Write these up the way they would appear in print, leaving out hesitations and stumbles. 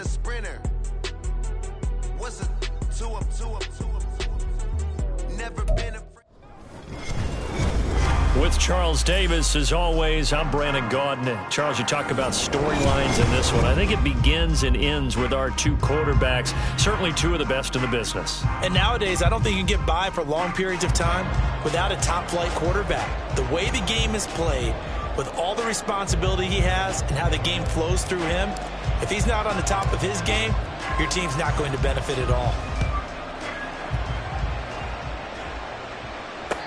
a sprinter. Was a two up. Never been a. With Charles Davis, as always, I'm Brandon Gaudin. Charles, you talk about storylines in this one. I think it begins and ends with our two quarterbacks, certainly two of the best in the business. And nowadays, I don't think you can get by for long periods of time without a top-flight quarterback. The way the game is played, with all the responsibility he has and how the game flows through him, if he's not on the top of his game, your team's not going to benefit at all.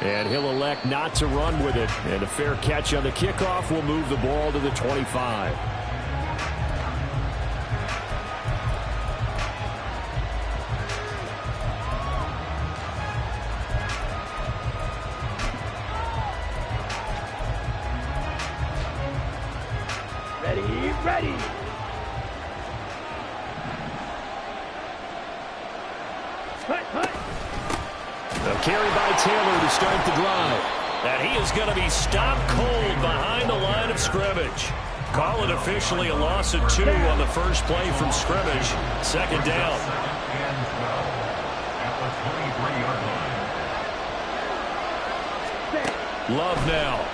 And he'll elect not to run with it. And a fair catch on the kickoff will move the ball to the 25. Ready. Hut. A carry by Taylor to start the drive. And he is going to be stopped cold behind the line of scrimmage. Call it officially a loss of 2 on the first play from scrimmage. Second down. Love now.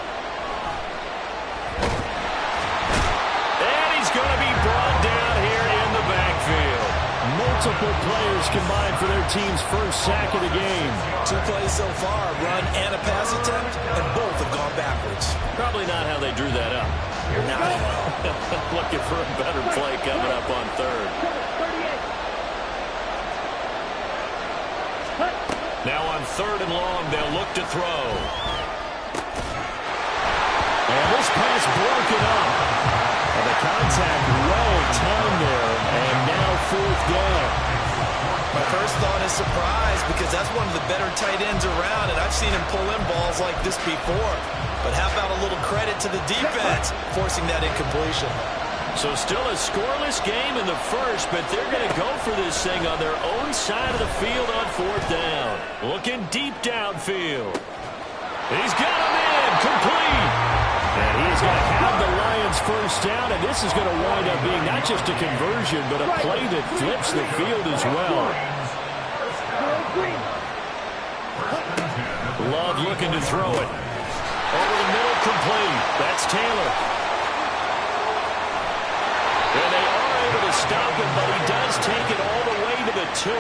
And he's going to be brought down here in the backfield. Multiple players combined for their team's first sack of the game. 2 plays so far, a run and a pass attempt, and both have gone backwards. Probably not how they drew that up. Looking for a better play coming up on third. Now on 3rd and long, they'll look to throw. And this pass broken up. And the contact well timed there, and now 4th down. My first thought is surprise, because that's one of the better tight ends around, and I've seen him pull in balls like this before. But how about a little credit to the defense forcing that incompletion? So still a scoreless game in the first, but they're going to go for this thing on their own side of the field on 4th down. Looking deep downfield. He's got him in, complete. And he is going to have the Lions first down, and this is going to wind up being not just a conversion, but a play that flips the field as well. Love looking to throw it. Over the middle, complete. That's Taylor. And they are able to stop him, but he does take it all the way to the 2.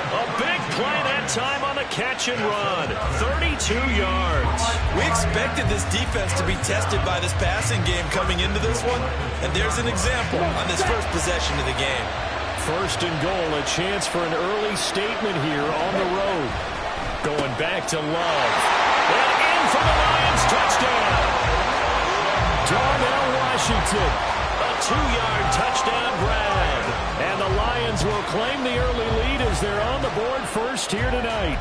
A big play that time on the catch and run. 32 yards. We expected this defense to be tested by this passing game coming into this one, and there's an example on this first possession of the game. 1st and goal, a chance for an early statement here on the road. Going back to Love. And in for the Lions touchdown. Darnell Washington. A 2-yard touchdown grab. And the Lions will claim the early lead as they're on the board first here tonight.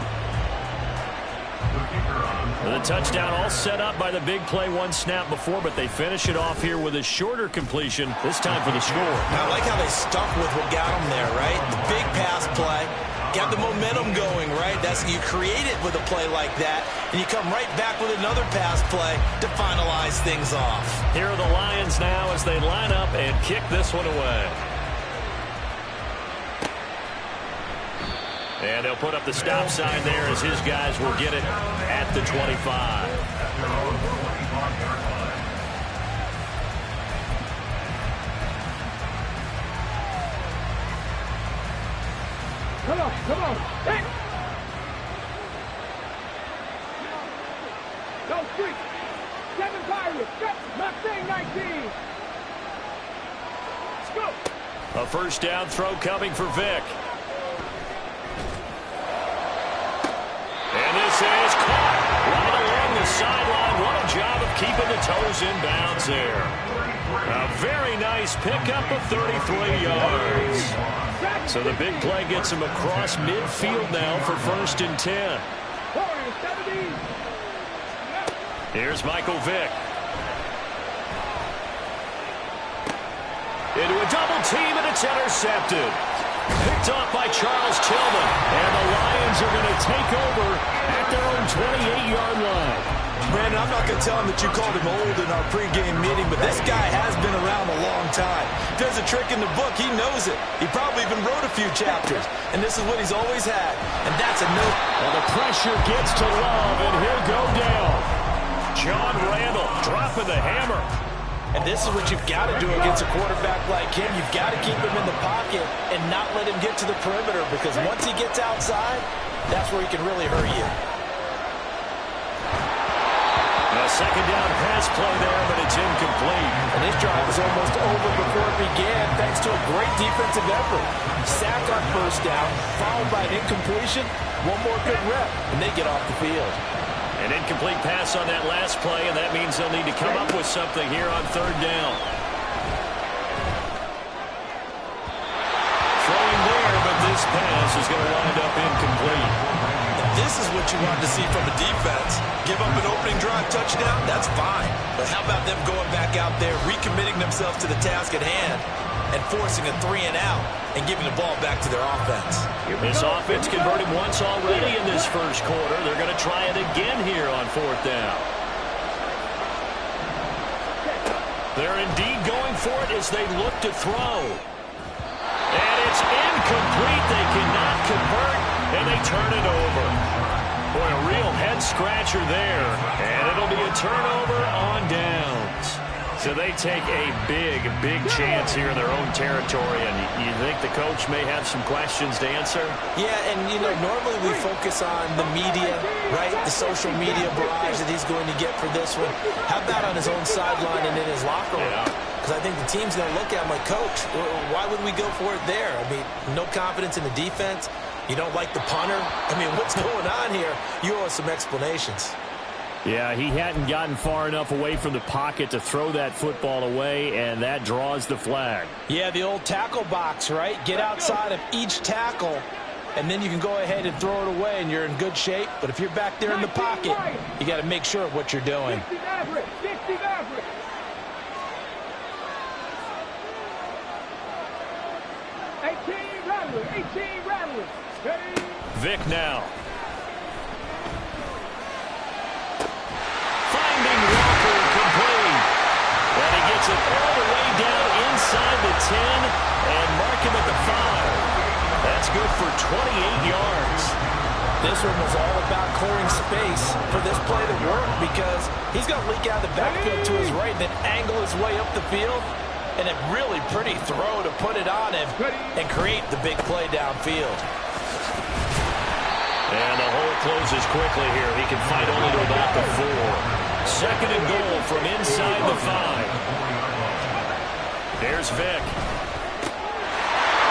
The touchdown all set up by the big play 1 snap before, but they finish it off here with a shorter completion, this time for the score. I like how they stuck with what got them there, right? The big pass play, got the momentum going, right? You create it with a play like that, and you come right back with another pass play to finalize things off. Here are the Lions now as they line up and kick this one away. And they'll put up the stop sign there as his guys will get it at the 25. Come on. Hey. Go street. Kevin Byron. Mustang 19. Let's go. A first down throw coming for Vick. And this is caught right along the sideline. What a job of keeping the toes in bounds there. A very nice pickup of 33 yards. So the big play gets him across midfield now for 1st and 10. Here's Michael Vick. Into a double team, and it's intercepted. Picked off by Charles Tillman. And the Lions are going to take over at their own 28-yard line. Brandon, I'm not going to tell him that you called him old in our pregame meeting, but this guy has been around a long time. If there's a trick in the book, he knows it. He probably even wrote a few chapters, and this is what he's always had, and that's a no. Well, the pressure gets to Love, and he'll go down. John Randle dropping the hammer. And this is what you've got to do against a quarterback like him. You've got to keep him in the pocket and not let him get to the perimeter, because once he gets outside, that's where he can really hurt you. A second down pass play there, but it's incomplete. And this drive was almost over before it began, thanks to a great defensive effort. Sack on first down, followed by an incompletion, one more good rep, and they get off the field. An incomplete pass on that last play, and that means they'll need to come up with something here on third down. Throwing there, but this pass is going to wind up incomplete. This is what you want to see from a defense. Give up an opening drive touchdown, that's fine. But how about them going back out there, recommitting themselves to the task at hand, and forcing a 3-and-out, and giving the ball back to their offense. This offense converted once already in this first quarter. They're going to try it again here on fourth down. They're indeed going for it as they look to throw. And it's incomplete. They cannot convert, and they turn it over. Boy, a real head-scratcher there. And it'll be a turnover on downs. So they take a big, big chance here in their own territory. And you think the coach may have some questions to answer? Yeah, and, you know, normally we focus on the media, right? The social media barrage that he's going to get for this one. How about on his own sideline and in his locker room? Because I think the team's going to look at him like, Coach, why would we go for it there? I mean, no confidence in the defense. You don't like the punter? I mean, what's going on here? You owe us some explanations. Yeah, he hadn't gotten far enough away from the pocket to throw that football away, and that draws the flag. Yeah, the old tackle box, right? Get outside of each tackle, and then you can go ahead and throw it away, and you're in good shape. But if you're back there in the pocket, you got to make sure of what you're doing. 60 average, 60 average. 18 rattlers, 18 rattlers. Vic now. Finding Walker complete. And he gets it all the way down inside the 10 and mark him at the 5. That's good for 28 yards. This one was all about clearing space for this play to work, because he's going to leak out the backfield to his right and then angle his way up the field. And a really pretty throw to put it on him and create the big play downfield. And the hole closes quickly here. He can fight only to about the 4. Second and goal from inside the 5. There's Vic.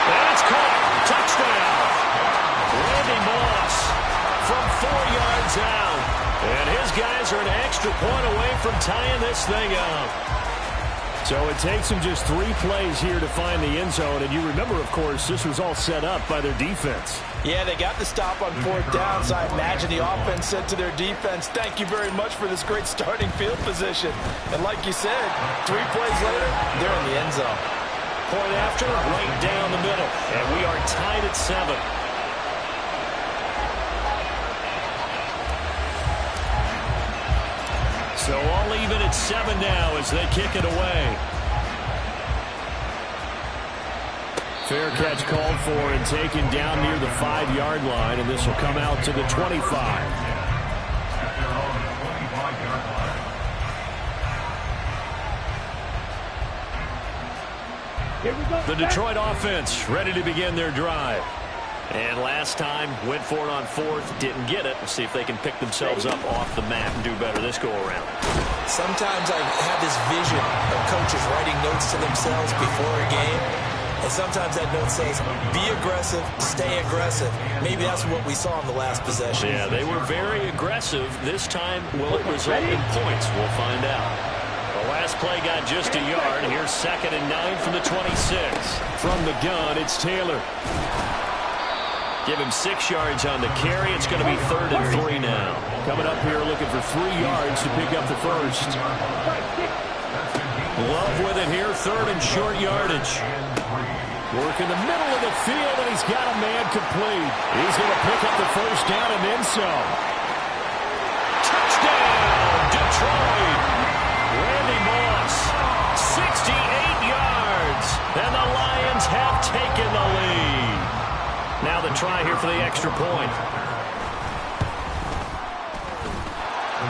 And it's caught. Touchdown. Randy Moss from 4 yards out. And his guys are an extra point away from tying this thing up. So it takes them just 3 plays here to find the end zone. And you remember, of course, this was all set up by their defense. Yeah, they got the stop on fourth down, so I imagine the offense said to their defense, thank you very much for this great starting field position. And like you said, 3 plays later, they're in the end zone. Point after, right down the middle. And we are tied at 7. So all even at 7 now as they kick it away. Fair catch called for and taken down near the 5-yard line, and this will come out to the 25. The Detroit offense ready to begin their drive. And last time, went for it on 4th, didn't get it. We'll see if they can pick themselves up off the mat and do better this go-around. Sometimes I have this vision of coaches writing notes to themselves before a game. And sometimes that note says, be aggressive, stay aggressive. Maybe that's what we saw in the last possession. Yeah, they were very aggressive. This time, will it result in points? We'll find out. The last play got just a yard. Here's 2nd and 9 from the 26. From the gun, it's Taylor. Give him 6 yards on the carry. It's going to be 3rd and 3 now. Coming up here looking for 3 yards to pick up the first. Love with it here. 3rd and short yardage. Work in the middle of the field, and he's got a man complete. He's going to pick up the first down and then some. Touchdown, yards. And the Lions have taken the lead. Now the try here for the extra point.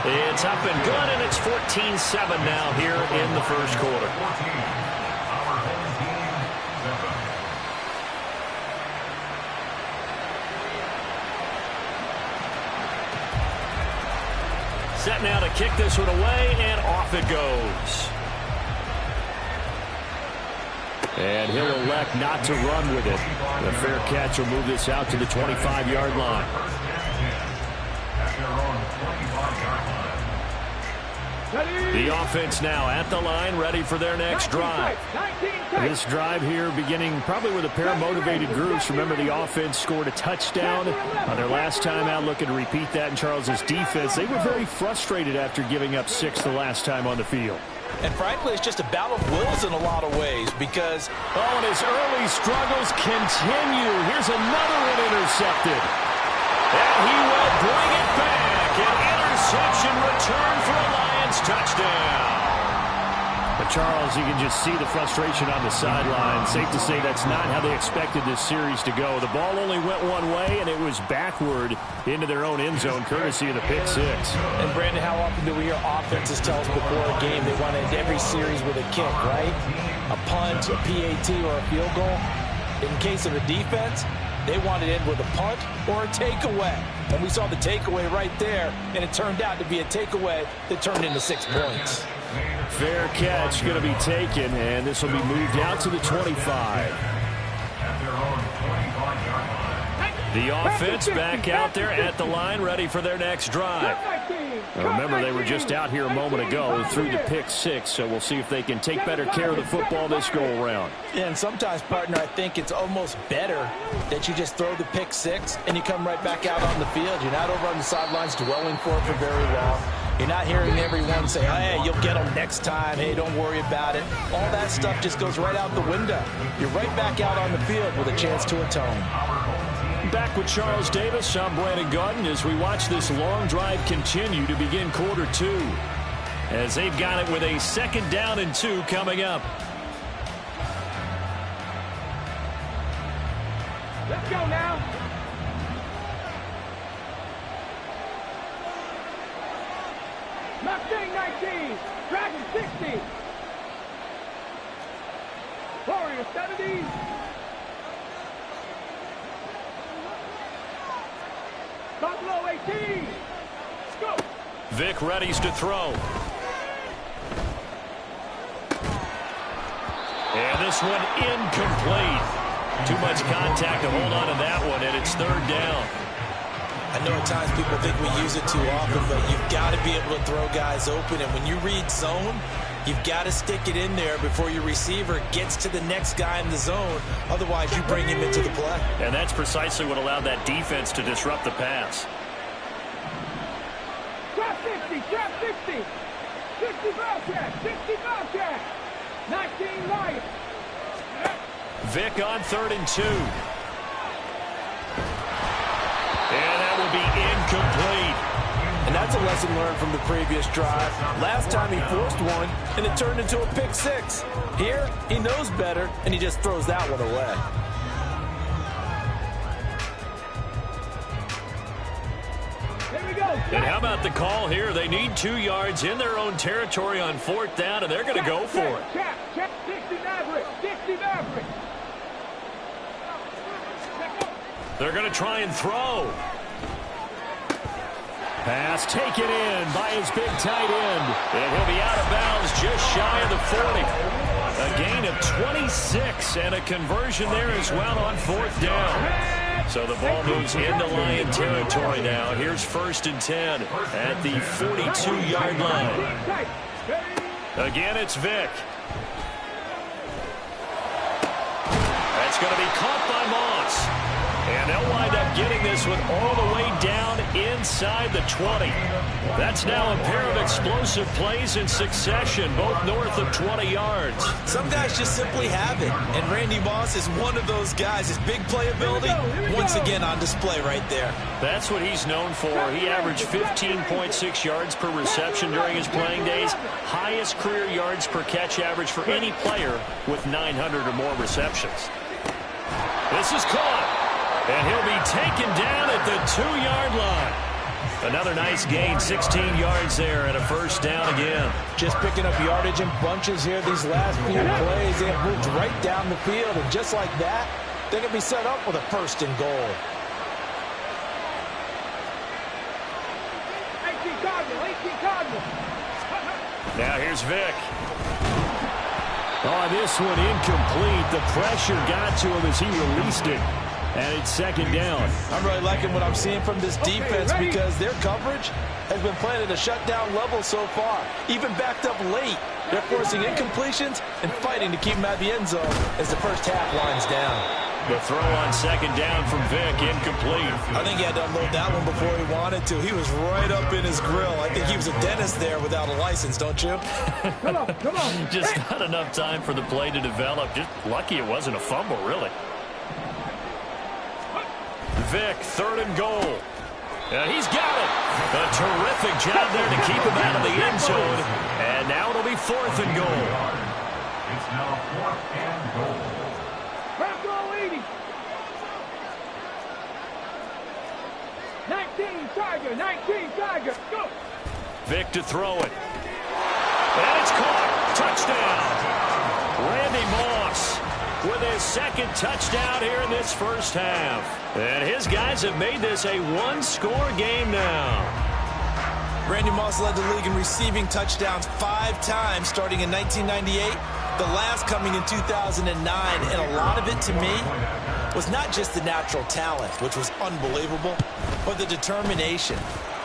It's up and good, and it's 14-7 now here in the first quarter. Set now to kick this one away, and off it goes. And he'll elect not to run with it. The fair catch will move this out to the 25-yard line. The offense now at the line, ready for their next drive. This drive here beginning probably with a pair of motivated groups. Remember, the offense scored a touchdown on their last time out, looking to repeat that in Charles's defense. They were very frustrated after giving up 6 the last time on the field. And frankly, it's just a battle of wills in a lot of ways because... Oh, and his early struggles continue. Here's another one intercepted. And he will bring it back. An interception return for a Lions touchdown. But Charles, you can just see the frustration on the sideline. Safe to say that's not how they expected this series to go. The ball only went one way, and it was backward into their own end zone, courtesy of the pick six. And, Brandon, how often do we hear offenses tell us before a game they want to end every series with a kick, right? A punt, a PAT, or a field goal. In case of a defense, they wanted to end with a punt or a takeaway. And we saw the takeaway right there, and it turned out to be a takeaway that turned into 6 points. Fair catch going to be taken, and this will be moved out to the 25. The offense back out there at the line, ready for their next drive. Now remember, they were just out here a moment ago through the pick six, so we'll see if they can take better care of the football this go-around. Yeah, and sometimes, partner, I think it's almost better that you just throw the pick six and you come right back out on the field. You're not over on the sidelines dwelling for it for very long. You're not hearing everyone say, hey, you'll get them next time. Hey, don't worry about it. All that stuff just goes right out the window. You're right back out on the field with a chance to atone. Back with Charles Davis, I'm Brandon Gaudin as we watch this long drive continue to begin quarter two. As they've got it with a 2nd down and 2 coming up. Let's go now. Mustang 19, Dragon 60. Warrior 70. Buffalo 18. Go. Vic readies to throw. And this one incomplete. Too much contact to hold on to that one, and it's 3rd down. I know at times people think we use it too often, but you've got to be able to throw guys open. And when you read zone, you've got to stick it in there before your receiver gets to the next guy in the zone. Otherwise, you bring him into the play. And that's precisely what allowed that defense to disrupt the pass. Drop 60, drop 60. 60 Bobcat, 60 Bobcat. 19 Lions. Vic on 3rd and 2. And that will be incomplete. And that's a lesson learned from the previous drive. Last time he forced one, and it turned into a pick six. Here, he knows better, and he just throws that one away. Here we go. And how about the call here? They need 2 yards in their own territory on 4th down, and they're going to go for it. Check, 60 Maverick, 60 Maverick. They're going to try and throw. Pass taken in by his big tight end. And he'll be out of bounds just shy of the 40. A gain of 26 and a conversion there as well on 4th down. So the ball moves into Lion territory now. Here's 1st and 10 at the 42-yard line. Again, it's Vic. That's going to be caught by Moss. And they'll wind up getting this one all the way down inside the 20. That's now a pair of explosive plays in succession, both north of 20 yards. Some guys just simply have it, and Randy Moss is one of those guys. His big playability, once again on display right there. That's what he's known for. He averaged 15.6 yards per reception during his playing days. Highest career yards per catch average for any player with 900 or more receptions. This is caught, and he'll be taken down at the 2-yard line. Another nice gain, 16 yards there, and a first down again. Just picking up yardage in bunches here these last few plays. They have moved right down the field, and just like that, they're going to be set up with a first and goal. 18 Cardinals. Now here's Vick. Oh, this one incomplete. The pressure got to him as he released it. And it's second down. I'm really liking what I'm seeing from this defense because their coverage has been playing at a shutdown level so far. Even backed up late, they're forcing incompletions and fighting to keep them out of the end zone as the first half winds down. The throw on second down from Vick, incomplete. I think he had to unload that one before he wanted to. He was right up in his grill. I think he was a dentist there without a license, don't you? Come on. Just not enough time for the play to develop. Just lucky it wasn't a fumble, really. Vick, third and goal. He's got it. A terrific job there to keep him out of the end zone. And now it'll be fourth and goal. It's now fourth and goal. Back goal 80. 19 Tiger. Go. Vick to throw it. And it's caught. Touchdown. Randy Moss with his second touchdown here in this first half. And his guys have made this a one-score game now. Randy Moss led the league in receiving touchdowns 5 times starting in 1998, the last coming in 2009. And a lot of it, to me, was not just the natural talent, which was unbelievable, but the determination.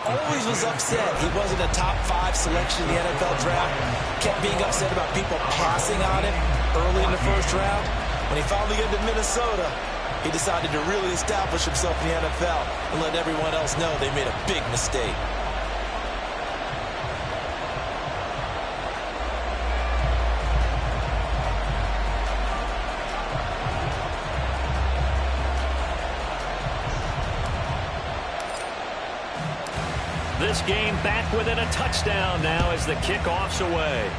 Always was upset he wasn't a top 5 selection in the NFL draft. Kept being upset about people passing on him early in the first round. When he finally got to Minnesota, he decided to really establish himself in the NFL and let everyone else know they made a big mistake. This game back within a touchdown now as the kickoff's away.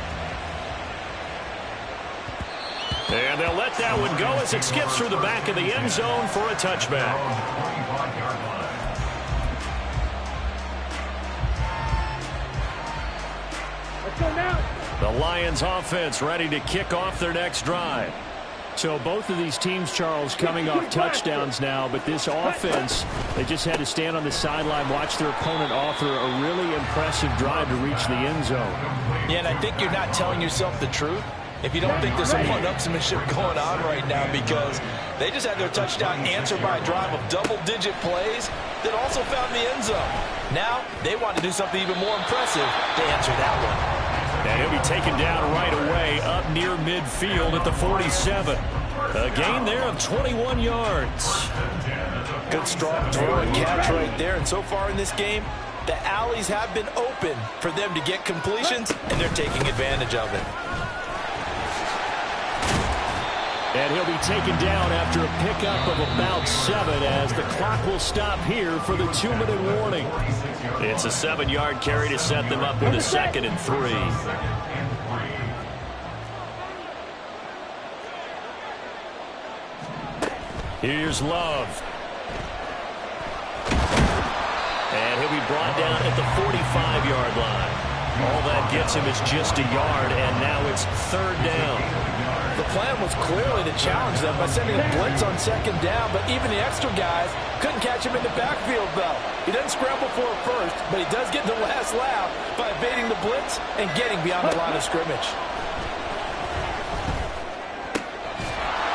And they'll let that one go as it skips through the back of the end zone for a touchback. Let's go now. The Lions offense ready to kick off their next drive. So both of these teams, Charles, coming off touchdowns now, but this offense, they just had to stand on the sideline, watch their opponent offer a really impressive drive to reach the end zone. Yeah, and I think you're not telling yourself the truth if you don't think there's some one-upsmanship going on right now, because they just had their touchdown answered by a drive of double-digit plays that also found the end zone. Now they want to do something even more impressive to answer that one. And he'll be taken down right away up near midfield at the 47. A gain there of 21 yards. Good strong throw and catch right there. And so far in this game, the alleys have been open for them to get completions, and they're taking advantage of it. And he'll be taken down after a pickup of about 7 as the clock will stop here for the 2-minute warning. It's a 7-yard carry to set them up with a 2nd and 3. Here's Love. And he'll be brought down at the 45-yard line. All that gets him is just a yard, and now it's 3rd down. The plan was clearly to challenge them by sending a blitz on 2nd down, but even the extra guys couldn't catch him in the backfield, though. He doesn't scramble for it first, but he does get the last laugh by evading the blitz and getting beyond the line of scrimmage.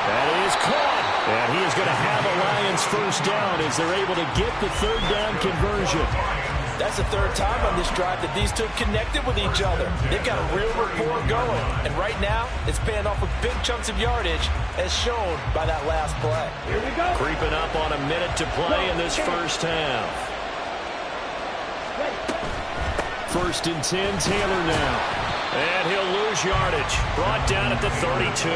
That is caught. And he is going to have a Lions first down as they're able to get the 3rd down conversion. That's the 3rd time on this drive that these two connected with each other. They've got a real rapport going. And right now, it's paying off with big chunks of yardage, as shown by that last play. Here we go. Creeping up on a minute to play in this first half. 1st and 10, Taylor now. And he'll lose yardage. Brought down at the 32.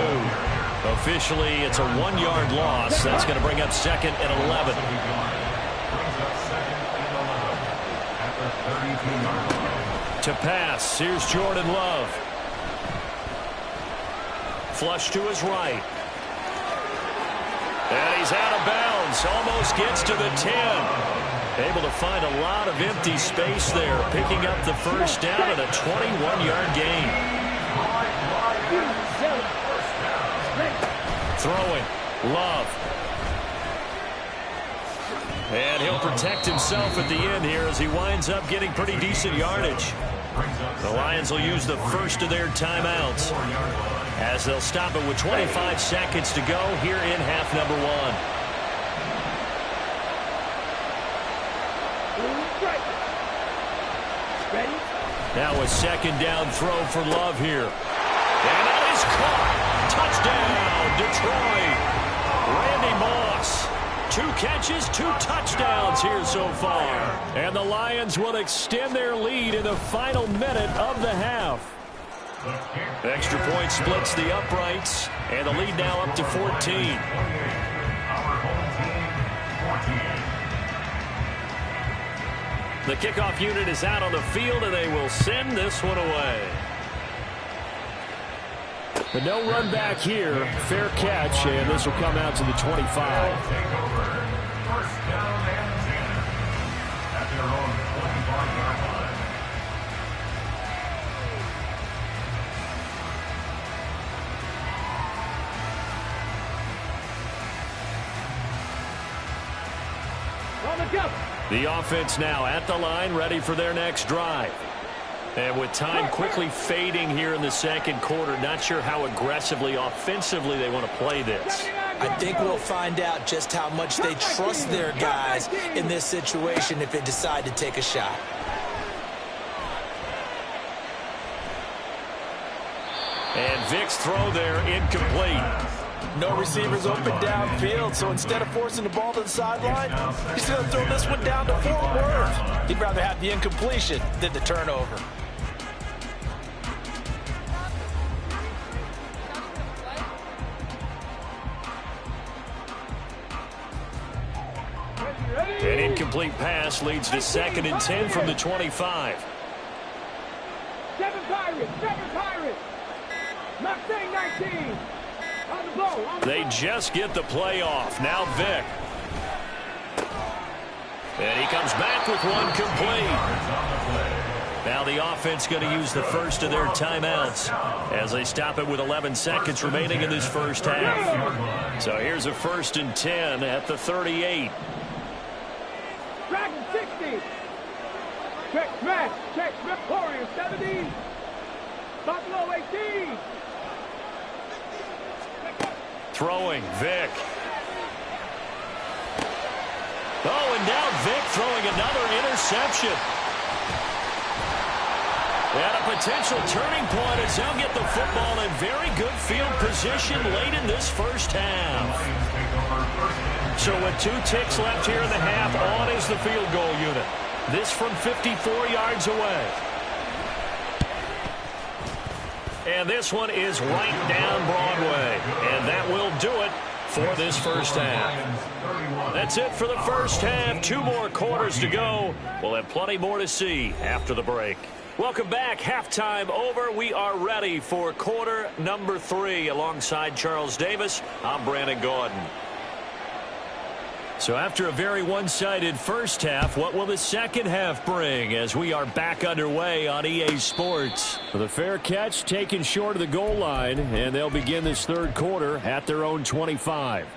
Officially, it's a 1-yard loss. That's going to bring up 2nd and 11. To pass, here's Jordan Love. Flush to his right. And he's out of bounds. Almost gets to the 10. Able to find a lot of empty space there. Picking up the first down and a 21-yard gain. Throwing. Love. And he'll protect himself at the end here as he winds up getting pretty decent yardage. The Lions will use the first of their timeouts as they'll stop it with 25 seconds to go here in half number 1. Now a 2nd down throw for Love here. And that is caught. Touchdown, Detroit. Randy Moss. 2 catches, 2 touchdowns here so far. And the Lions will extend their lead in the final minute of the half. Extra point splits the uprights, and the lead now up to 14. The kickoff unit is out on the field, and they will send this one away. The no run back here. Fair catch, and this will come out to the 25. First down and 10 at their own 25-yard line. The offense now at the line, ready for their next drive. And with time quickly fading here in the 2nd quarter, not sure how aggressively, offensively they want to play this. I think we'll find out just how much they trust their guys in this situation if they decide to take a shot. And Vic's throw there incomplete. No receivers open downfield, so instead of forcing the ball to the sideline, he's going to throw this one down to Fort Worth. He'd rather have the incompletion than the turnover. An incomplete pass leads to 2nd and 10 from the 25. 7 Pirates. Not saying 19. On the blow. They just get the play off. Now Vic. And he comes back with one complete. Now the offense going to use the first of their timeouts as they stop it with 11 seconds remaining in this first half. So here's a 1st and 10 at the 38. Dragon 60. Check smash. Warriors 70. Buffalo 18. Throwing, Vic. Oh, and now Vic throwing another interception. And a potential turning point as they'll get the football in very good field position late in this first half. So with 2 ticks left here in the half, on is the field goal unit. This from 54 yards away. And this one is right down Broadway. And that will do it for this first half. That's it for the first half. 2 more quarters to go. We'll have plenty more to see after the break. Welcome back. Halftime over. We are ready for quarter number 3. Alongside Charles Davis, I'm Brandon Gaudin. So after a very one-sided first half, what will the second half bring as we are back underway on EA Sports? The fair catch taken short of the goal line, and they'll begin this 3rd quarter at their own 25.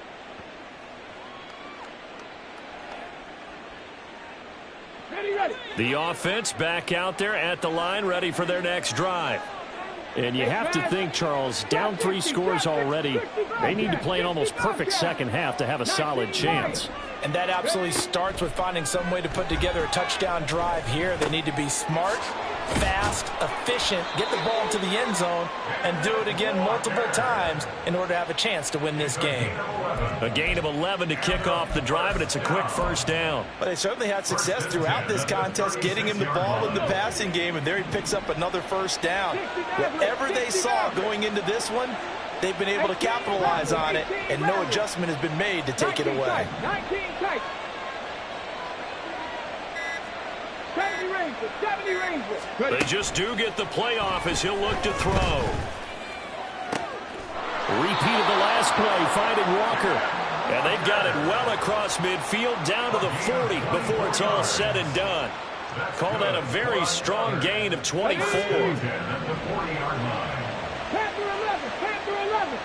Ready. The offense back out there at the line, ready for their next drive. And you have to think, Charles, down 3 scores already. They need to play an almost perfect second half to have a solid chance. And that absolutely starts with finding some way to put together a touchdown drive here. They need to be smart, fast, efficient, get the ball to the end zone, and do it again multiple times in order to have a chance to win this game. A gain of 11 to kick off the drive, and it's a quick first down. But they certainly had success throughout this contest getting him the ball in the passing game, and there he picks up another first down. Whatever they saw going into this one, they've been able to capitalize on it, and no adjustment has been made to take it away. 19 tight. 70 Rangers, 70 Rangers. They just do get the playoff as he'll look to throw. Repeat of the last play, finding Walker. And they've got it well across midfield, down to the 40 before it's all said and done. Call that a very strong gain of 24. Panther 11, Panther 11.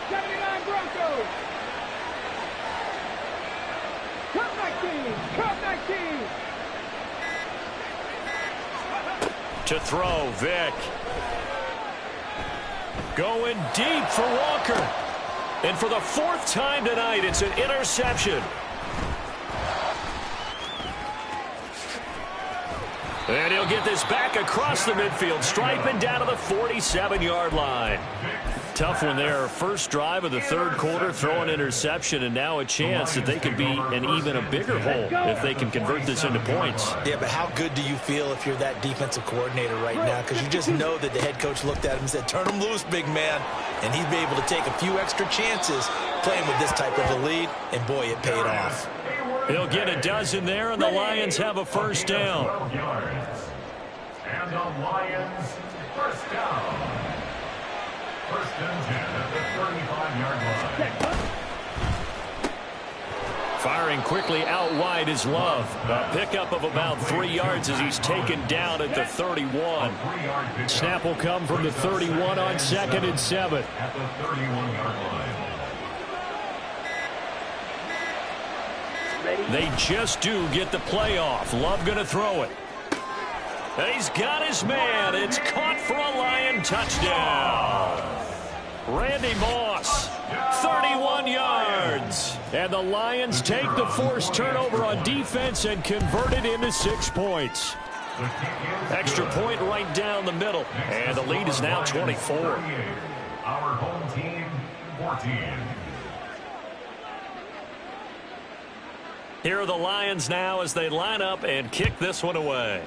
79 Broncos. Cut 19, cut 19. To throw, Vick. Going deep for Walker. And for the fourth time tonight, it's an interception. And he'll get this back across the midfield, striping down to the 47-yard line. Tough one there. First drive of the third quarter, throw an interception, and now a chance that they could be in even a bigger hole if they can convert this into points. Yeah, but how good do you feel if you're that defensive coordinator right now? Because you just know that the head coach looked at him and said, turn him loose, big man. And he'd be able to take a few extra chances playing with this type of a lead, and boy, it paid off. He'll get a dozen there, and the Lions have a first down. And the Lions, first down. First and 10 at the 35-yard line. Firing quickly out wide is Love. A pickup of about 3 yards as he's taken down at the 31. Snap will come from the 31 on 2nd and 7. At the 31-yard line. They just do get the playoff. Love going to throw it. And he's got his man. It's caught for a Lion touchdown. Randy Moss, 31 yards. And the Lions take the forced turnover on defense and convert it into 6 points. Extra point right down the middle. And the lead is now 24. Our home team, 14. Here are the Lions now as they line up and kick this one away.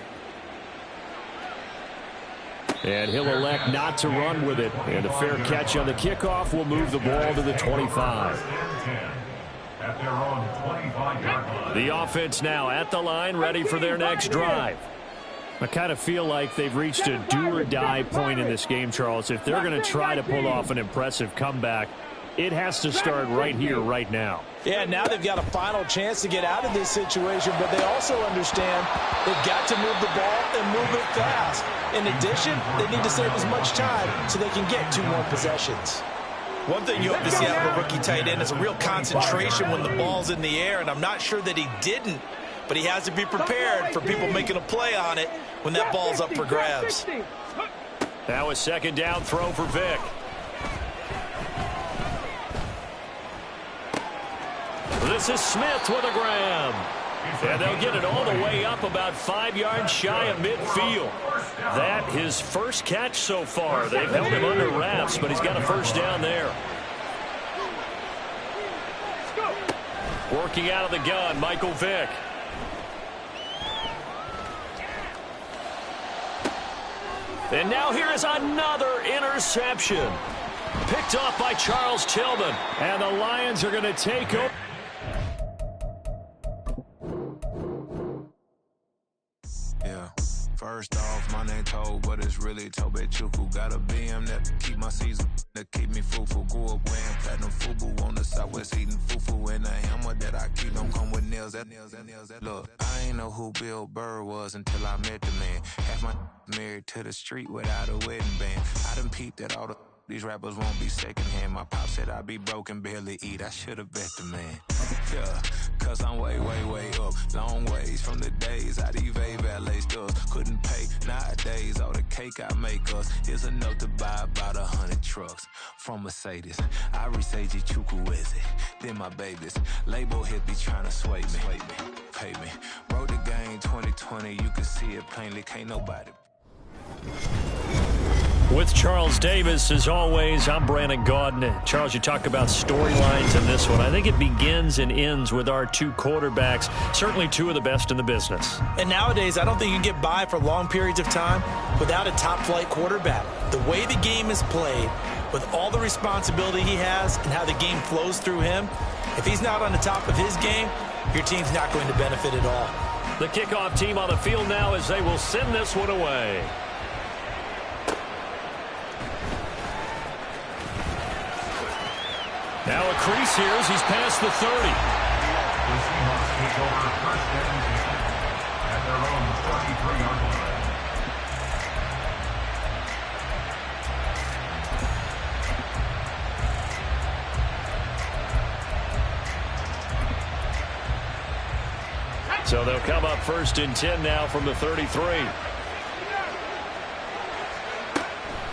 And he'll elect not to run with it. And a fair catch on the kickoff will move the ball to the 25. At their own 25-yard line. The offense now at the line, ready for their next drive. I kind of feel like they've reached a do-or-die point in this game, Charles. If they're going to try to pull off an impressive comeback, it has to start right here, right now. Yeah, now they've got a final chance to get out of this situation, but they also understand they've got to move the ball and move it fast. In addition, they need to save as much time so they can get 2 more possessions. One thing you hope to see out of a rookie tight end is a real concentration when the ball's in the air, and I'm not sure that he didn't, but he has to be prepared for people making a play on it when that ball's up for grabs. Now a second down throw for Vick. This is Smith with a grab. And they'll get it all the way up about 5 yards shy of midfield. That his first catch so far. They've held him under wraps, but he's got a first down there. Working out of the gun, Michael Vick. And now here is another interception. Picked off by Charles Tillman. And the Lions are going to take over. First off, my name Toad, but it's really Tobe Chuku. Got a BM that keep my season, that keep me fruitful. Grew up wearing platinum FUBU on the southwest, eating fufu. And the hammer that I keep don't come with nails. Look, I ain't know who Bill Burr was until I met the man. Half my married to the street without a wedding band. I done peeped at all the these rappers won't be secondhand. My pop said I'd be broke and barely eat. I should've bet the man. Yeah, cause I'm way, way, way up. Long ways from the days, I evade valet stores. Couldn't pay nowadays, all the cake I make us is enough to buy about 100 trucks. From Mercedes, I say Chukwueze, then my babies. Label hit be trying to sway me, pay me. Wrote the game 2020, you can see it plainly, can't nobody. With Charles Davis, as always, I'm Brandon Gaudin. Charles, you talk about storylines in this one. I think it begins and ends with our two quarterbacks, certainly two of the best in the business. And nowadays, I don't think you can get by for long periods of time without a top-flight quarterback. The way the game is played, with all the responsibility he has and how the game flows through him, if he's not on the top of his game, your team's not going to benefit at all. The kickoff team on the field now as they will send this one away. Now a crease here as he's past the 30. The Seahawks take over first and 10 at their own 33-yard line. So they'll come up first and 10 now from the 33.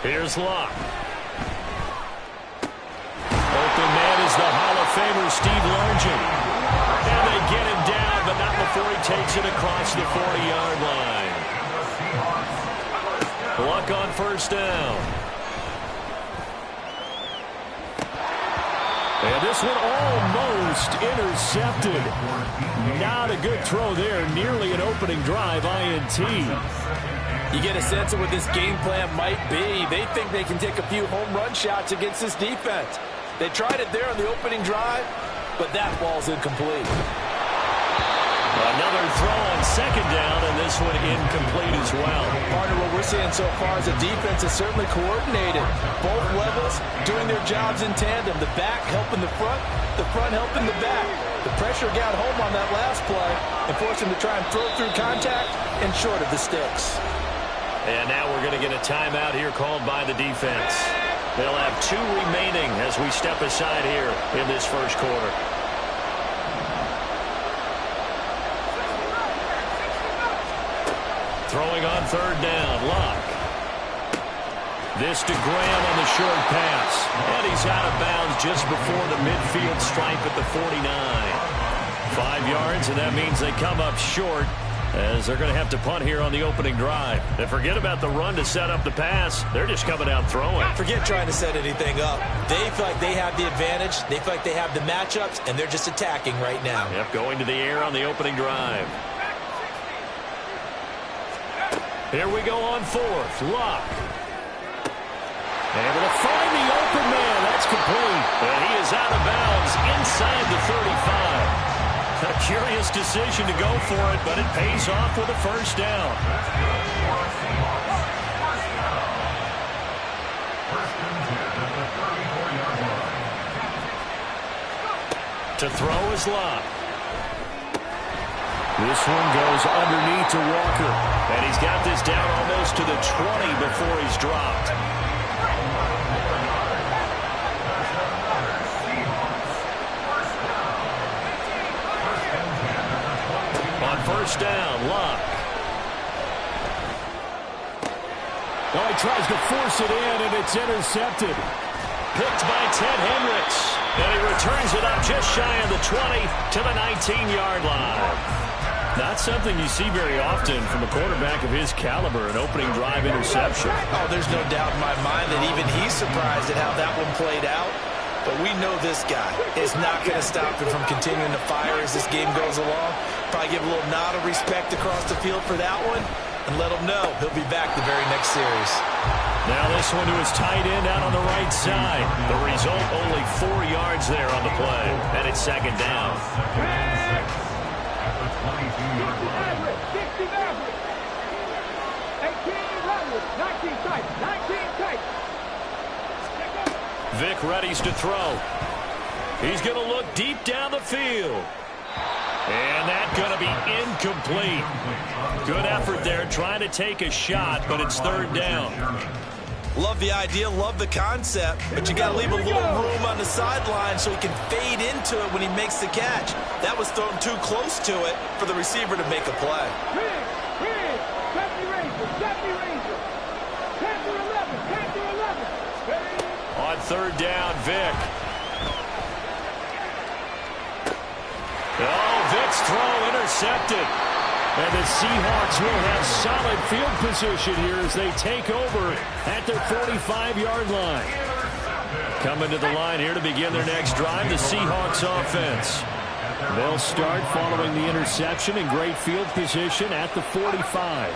Here's Locke. Open man is the Hall of Famer Steve Largent. And they get him down, but not before he takes it across the 40-yard line. Luck on first down. And this one almost intercepted. Not a good throw there. Nearly an opening drive INT. You get a sense of what this game plan might be. They think they can take a few home run shots against this defense. They tried it there on the opening drive, but that ball's incomplete. Another throw on second down, and this one incomplete as well. Partner, what we're seeing so far is the defense is certainly coordinated. Both levels doing their jobs in tandem. The back helping the front helping the back. The pressure got home on that last play and forced him to try and throw through contact and short of the sticks. And now we're going to get a timeout here called by the defense. They'll have 2 remaining as we step aside here in this first quarter. Throwing on third down, Locke. This to Graham on the short pass. And he's out of bounds just before the midfield stripe at the 49. 5 yards, and that means they come up short as they're going to have to punt here on the opening drive. And forget about the run to set up the pass. They're just coming out throwing. Forget trying to set anything up. They feel like they have the advantage. They feel like they have the matchups, and they're just attacking right now. Yep, going to the air on the opening drive. Here we go on fourth. Locke. Able to find the open man. That's complete. And he is out of bounds inside the 35. A curious decision to go for it, but it pays off with a first down. To throw is Locke. This one goes underneath to Walker. And he's got this down almost to the 20 before he's dropped. On first down, Locke. Oh, he tries to force it in, and it's intercepted. Picked by Ted Hendricks. And he returns it up just shy of the 20 to the 19-yard line. Not something you see very often from a quarterback of his caliber, an opening drive interception. Oh, there's no doubt in my mind that even he's surprised at how that one played out. But we know this guy is not going to stop him from continuing to fire as this game goes along. Probably give a little nod of respect across the field for that one and let him know he'll be back the very next series. Now this one to his tight end out on the right side. The result, only 4 yards there on the play. And it's second down. 19 tight. Vic readies to throw. He's going to look deep down the field. And that's going to be incomplete. Good effort there trying to take a shot, but it's third down. Love the idea, love the concept, but you got to leave a little room on the sideline so he can fade into it when he makes the catch. That was thrown too close to it for the receiver to make a play. On third down, Vic. Oh, Vic's throw intercepted. And the Seahawks will have solid field position here as they take over at their 45-yard line. Coming to the line here to begin their next drive, the Seahawks offense. They'll start following the interception in great field position at the 45.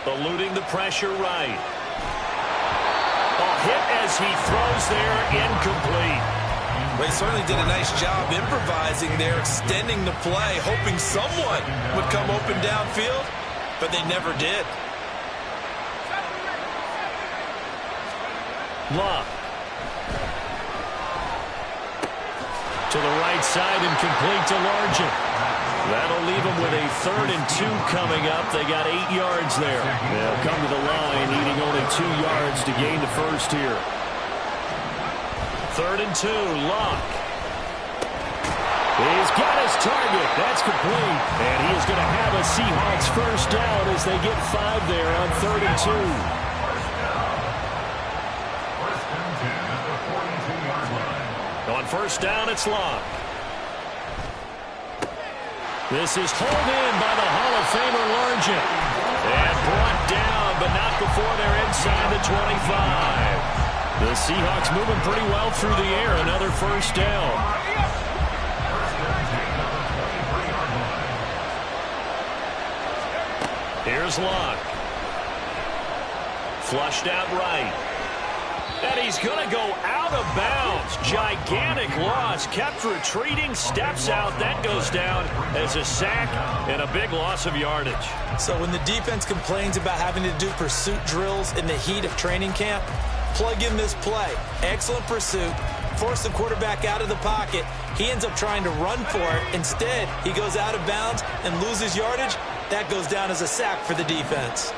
Eluding the pressure right. A hit as he throws there, incomplete. They certainly did a nice job improvising there, extending the play, hoping someone would come open downfield, but they never did. Love. To the right side and complete to Largent. That'll leave them with a 3rd and 2 coming up. They got 8 yards there. They'll come to the line, needing only 2 yards to gain the first here. 3rd and 2, Luck. He's got his target. That's complete. And he is going to have a Seahawks first down as they get 5 there on 3rd and 2. On first down, it's Luck. This is hauled in by the Hall of Famer Largent. And brought down, but not before they're inside the 25. The Seahawks moving pretty well through the air. Another first down. Here's Luck. Flushed out right. And he's going to go out of bounds. Gigantic loss. Kept retreating. Steps out. That goes down as a sack and a big loss of yardage. So when the defense complains about having to do pursuit drills in the heat of training camp, plug in this play. Excellent pursuit. Force the quarterback out of the pocket. He ends up trying to run for it. Instead, he goes out of bounds and loses yardage. That goes down as a sack for the defense.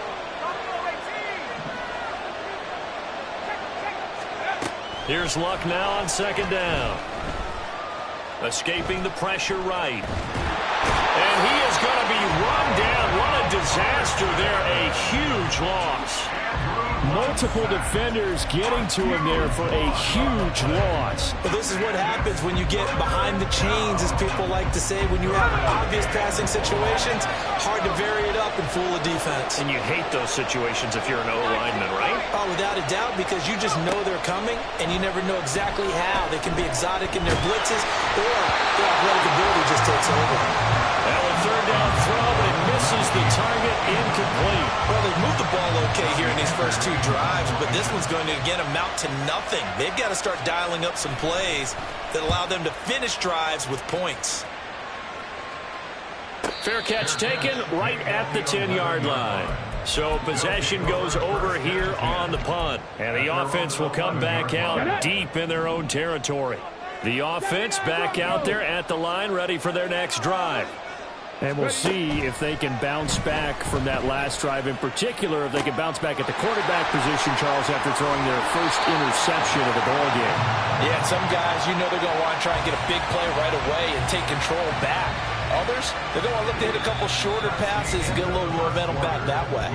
Here's Luck now on second down. Escaping the pressure right. And he is going to be run down. What a disaster there. A huge loss. Multiple defenders getting to him there for a huge loss. But this is what happens when you get behind the chains, as people like to say. When you have obvious passing situations, hard to vary it up and fool a defense. And you hate those situations if you're an O-lineman, right? Oh, without a doubt, because you just know they're coming, and you never know exactly how. They can be exotic in their blitzes, or their athletic ability just takes over. Well, a third down throw, but it misses the target, incomplete. Well, they've moved the ball okay here in these first 2 drives, but this one's going to, again, amount to nothing. They've got to start dialing up some plays that allow them to finish drives with points. Fair catch taken right at the 10-yard line. So possession goes over here on the punt. And the offense will come back out deep in their own territory. The offense back out there at the line, ready for their next drive. And we'll see if they can bounce back from that last drive. In particular, if they can bounce back at the quarterback position, Charles, after throwing their first interception of the ballgame. Yeah, some guys, you know they're going to want to try and get a big play right away and take control back. Others, they're going to look to hit a couple shorter passes and get a little momentum back that way.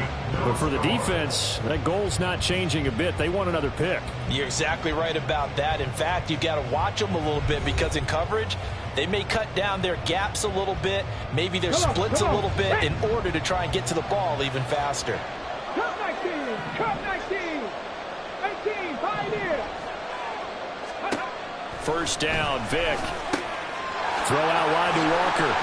But for the defense, that goal's not changing a bit. They want another pick. You're exactly right about that. In fact, you've got to watch them a little bit because in coverage, they may cut down their gaps a little bit, maybe their splits a little bit in order to try and get to the ball even faster. Cut 19, cut 19, 18, pioneer. First down, Vic. Throw out wide to Walker.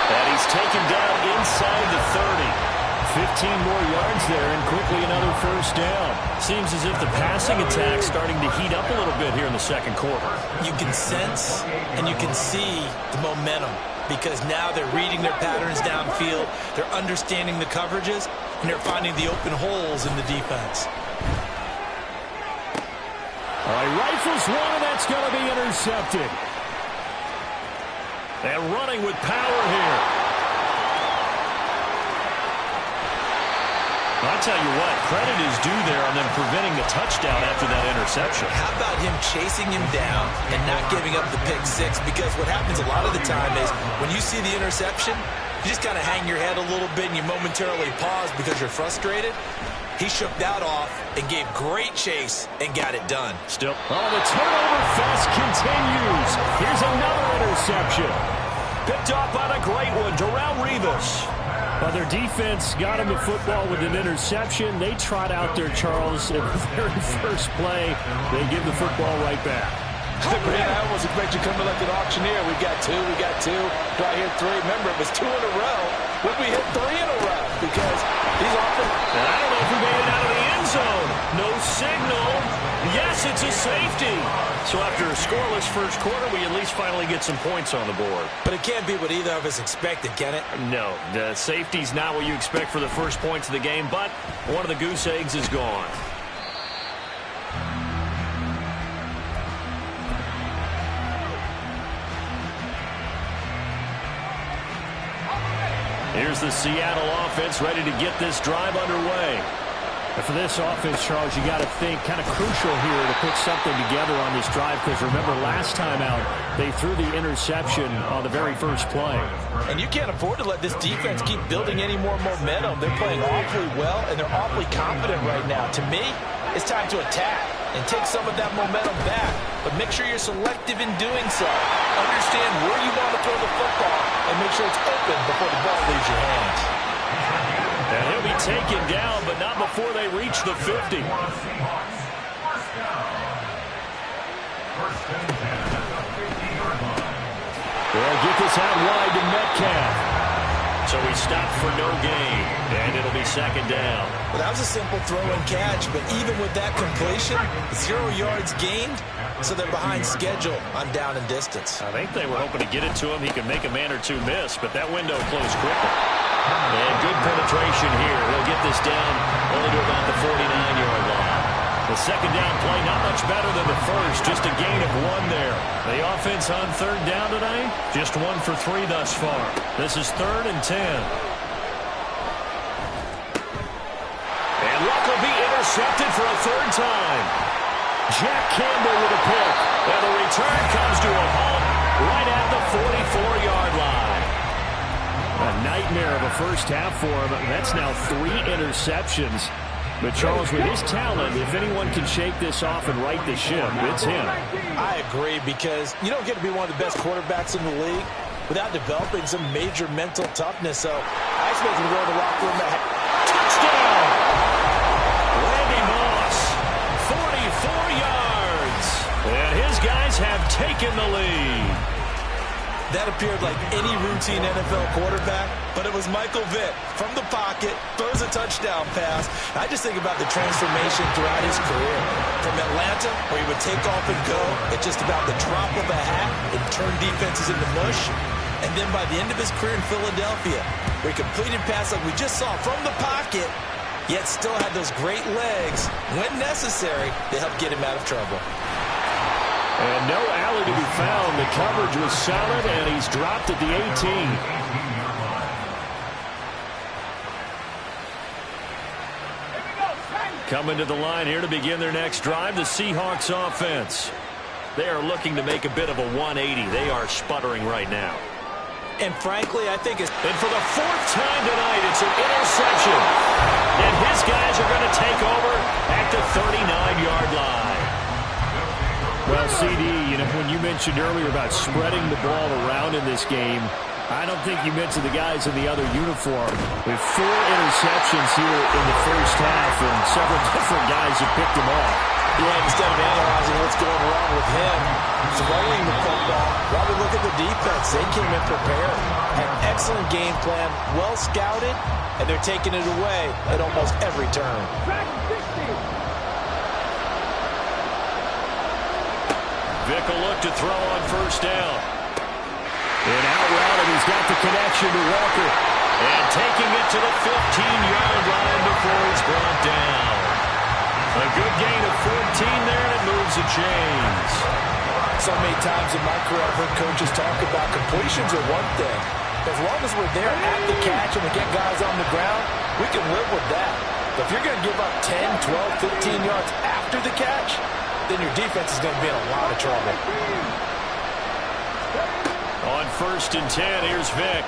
And he's taken down inside the 30. 15 more yards there and quickly another first down. Seems as if the passing attack's starting to heat up a little bit here in the second quarter. You can sense and you can see the momentum because now they're reading their patterns downfield, they're understanding the coverages, and they're finding the open holes in the defense. All right, rifles one, and that's going to be intercepted. And running with power here. I'll tell you what, credit is due there on them preventing the touchdown after that interception. How about him chasing him down and not giving up the pick six? Because what happens a lot of the time is when you see the interception, you just kind of hang your head a little bit and you momentarily pause because you're frustrated. He shook that off and gave great chase and got it done. Still, the turnover fest continues. Here's another interception. Picked off on a great one, Darrelle Revis. Well, their defense got him the football with an interception. They trot out there, Charles, in the very first play. They give the football right back. I almost expect you coming like an auctioneer. We got two. Do I hit three? Remember, it was 2 in a row. Would we hit 3 in a row? Because he's often... I don't know if we made it out of the end zone. No signal. Yes, it's a safety. So after a scoreless first quarter, we at least finally get some points on the board. But it can't be what either of us expected, can it? No, the safety's not what you expect for the first points of the game, but one of the goose eggs is gone. Here's the Seattle offense ready to get this drive underway. And for this offense, Charles, you got to think kind of crucial here to put something together on this drive, because remember last time out they threw the interception on the very first play. And you can't afford to let this defense keep building any more momentum. They're playing awfully well and they're awfully confident right now. To me, it's time to attack and take some of that momentum back, but make sure you're selective in doing so. Understand where you want to throw the football and make sure it's open before the ball leaves your hands. And he'll be taken down, but not before they reach the 50. They'll get this out wide to Metcalf. So he stopped for no gain, and it'll be second down. Well, that was a simple throw and catch, but even with that completion, 0 yards gained, so they're behind schedule on down and distance. I think they were hoping to get it to him. He could make a man or two miss, but that window closed quickly. And good penetration here. He'll get this down only to about the 49-yard line. The second down play not much better than the first, just a gain of 1 there. The offense on third down tonight, just 1 for 3 thus far. This is 3rd and 10. And Luck will be intercepted for a 3rd time. Jack Campbell with a pick. And the return comes to a halt right at the 44-yard line. A nightmare of a first half for him. That's now 3 interceptions. But, Charles, with his talent, if anyone can shake this off and right the ship, it's him. I agree, because you don't get to be one of the best quarterbacks in the league without developing some major mental toughness. So I expect him to go to the locker room. Touchdown! Randy Moss, 44 yards. And his guys have taken the lead. That appeared like any routine NFL quarterback, but it was Michael Vick from the pocket, throws a touchdown pass. I just think about the transformation throughout his career. From Atlanta, where he would take off and go at just about the drop of a hat and turn defenses into mush. And then by the end of his career in Philadelphia, where he completed passes like we just saw from the pocket, yet still had those great legs, when necessary, to help get him out of trouble. And no alley to be found. The coverage was solid, and he's dropped at the 18. Coming to the line here to begin their next drive, the Seahawks offense. They are looking to make a bit of a 180. They are sputtering right now. And frankly, I think it's... And for the 4th time tonight, it's an interception. And his guys are going to take over at the 39-yard line. Well, CD, when you mentioned earlier about spreading the ball around in this game, I don't think you mentioned the guys in the other uniform. With 4 interceptions here in the first half, and several different guys have picked them off. Yeah, instead of analyzing what's going wrong with him, throwing the football, rather look at the defense. They came in prepared, had an excellent game plan, well scouted, and they're taking it away at almost every turn. Vick will look to throw on first down. And out route, and he's got the connection to Walker. And taking it to the 15-yard line before he's brought down. A good gain of 14 there, and it moves the chains. So many times in my career, I've heard coaches talk about completions are one thing. As long as we're there at the catch and we get guys on the ground, we can live with that. But if you're going to give up 10, 12, 15 yards after the catch, then your defense is going to be in a lot of trouble. On 1st and 10, here's Vick.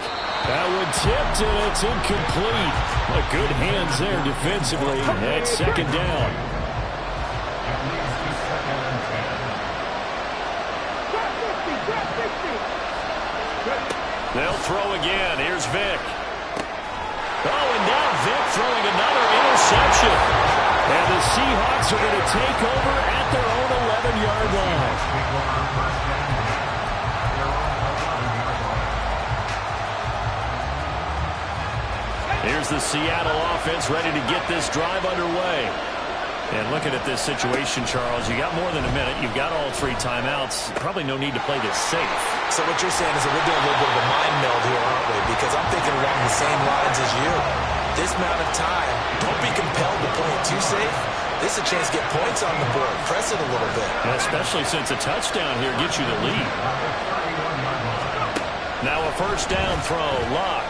That one tipped, and it's incomplete. But good hands there defensively. That's 2nd down. They'll throw again. Here's Vick. Oh, and now Vick throwing another interception. And the Seahawks are going to take over at their own 11-yard line. Here's the Seattle offense ready to get this drive underway. And looking at this situation, Charles, you got more than a minute. You've got all 3 timeouts. Probably no need to play this safe. So what you're saying is that we're doing a little bit of a mind meld here, aren't we? Because I'm thinking along the same lines as you. This amount of time, don't be compelled to play it too safe. This is a chance to get points on the board. Press it a little bit. And especially since a touchdown here gets you the lead. Now a 1st down throw, Locke.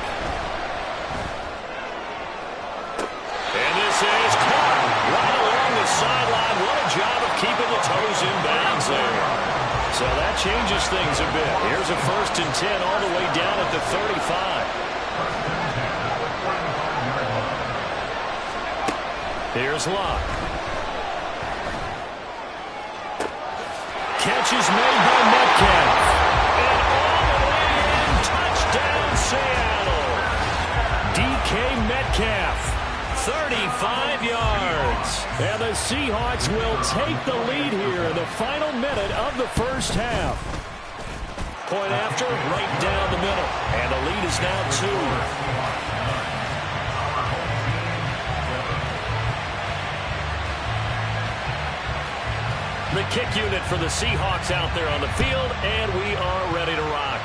And this is caught right along the sideline. What a job of keeping the toes in bounds there. So that changes things a bit. Here's a 1st and 10 all the way down at the 35. Here's Locke. Catch is made by Metcalf. And all the way in, touchdown Seattle. DK Metcalf, 35 yards. And the Seahawks will take the lead here in the final minute of the 1st half. Point after, right down the middle. And the lead is now 2. The kick unit for the Seahawks out there on the field, and we are ready to rock.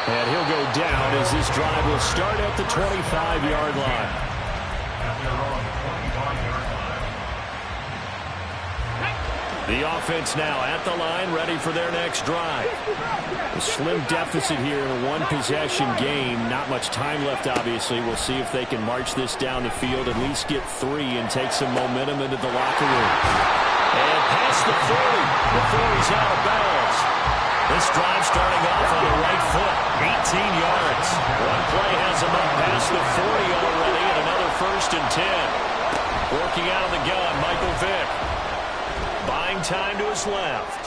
And he'll go down as this drive will start at the 25-yard line. The offense now at the line, ready for their next drive. A slim deficit here in a one-possession game. Not much time left, obviously. We'll see if they can march this down the field, at least get 3 and take some momentum into the locker room. And past the 40 before he's out of bounds. This drive starting off on the right foot, 18 yards. One play has him up past the 40 already, and another 1st and 10. Working out of the gun, Michael Vick. Buying time to his left.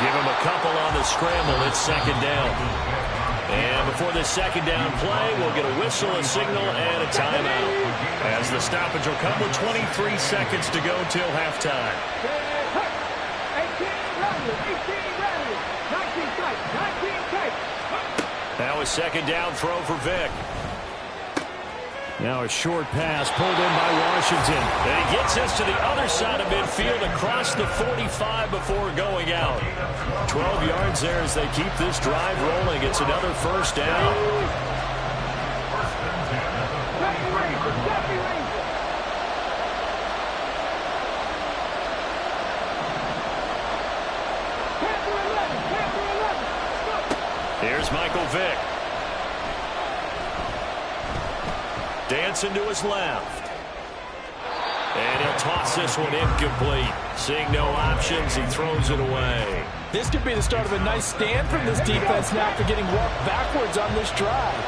Give him a couple on the scramble. It's 2nd down. And before this 2nd down play, we'll get a whistle, a signal, and a timeout. As the stoppage will come with 23 seconds to go till halftime. 18 rallies, 19 tight, 19 tight. Now a 2nd down throw for Vick. Now a short pass pulled in by Washington. And he gets us to the other side of midfield across the 45 before going out. 12 yards there as they keep this drive rolling. It's another 1st down. Here's Michael Vick. Dancing to his left. And he'll toss this one incomplete. Seeing no options, he throws it away. This could be the start of a nice stand from this defense now after getting walked backwards on this drive.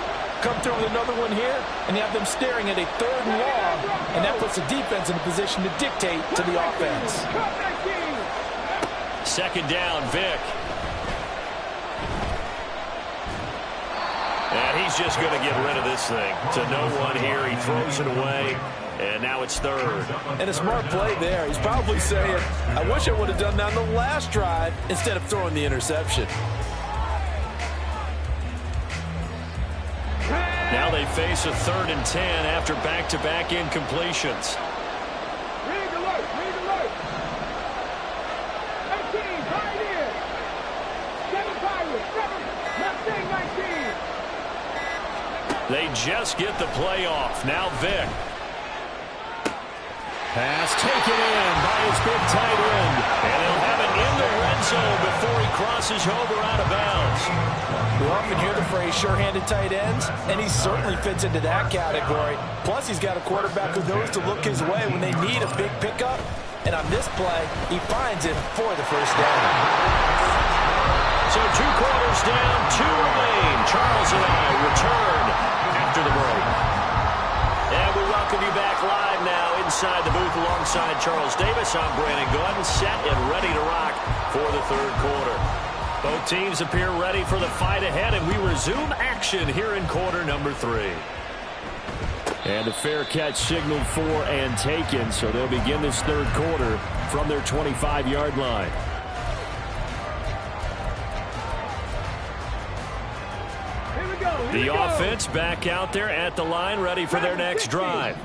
Come through with another one here, and you have them staring at a 3rd and long, and that puts the defense in a position to dictate to the offense. 2nd down, Vick. And he's just going to get rid of this thing. To no one here. He throws it away. And now it's 3rd. And a smart play there. He's probably saying, I wish I would have done that on the last drive instead of throwing the interception. Now they face a 3rd and 10 after back-to-back incompletions. Rig alert, rig alert. 18, right in. 7 Pirates, 7, left thing, 19. They just get the play off. Now Vick. Pass taken in by his big tight end. And he'll have it in the red end zone before he crosses over out of bounds. We often hear the phrase sure-handed tight ends, and he certainly fits into that category. Plus, he's got a quarterback who knows to look his way when they need a big pickup. And on this play, he finds him for the first down. So 2 quarters down, 2 remain. Charles and I return after the break. And we welcome you back live now inside the booth alongside Charles Davis. I'm Brandon Gaudin, set and ready to rock for the third quarter. Both teams appear ready for the fight ahead, and we resume action here in quarter number 3. And a fair catch signaled for and taken, so they'll begin this third quarter from their 25-yard line. The offense back out there at the line, ready for their next drive.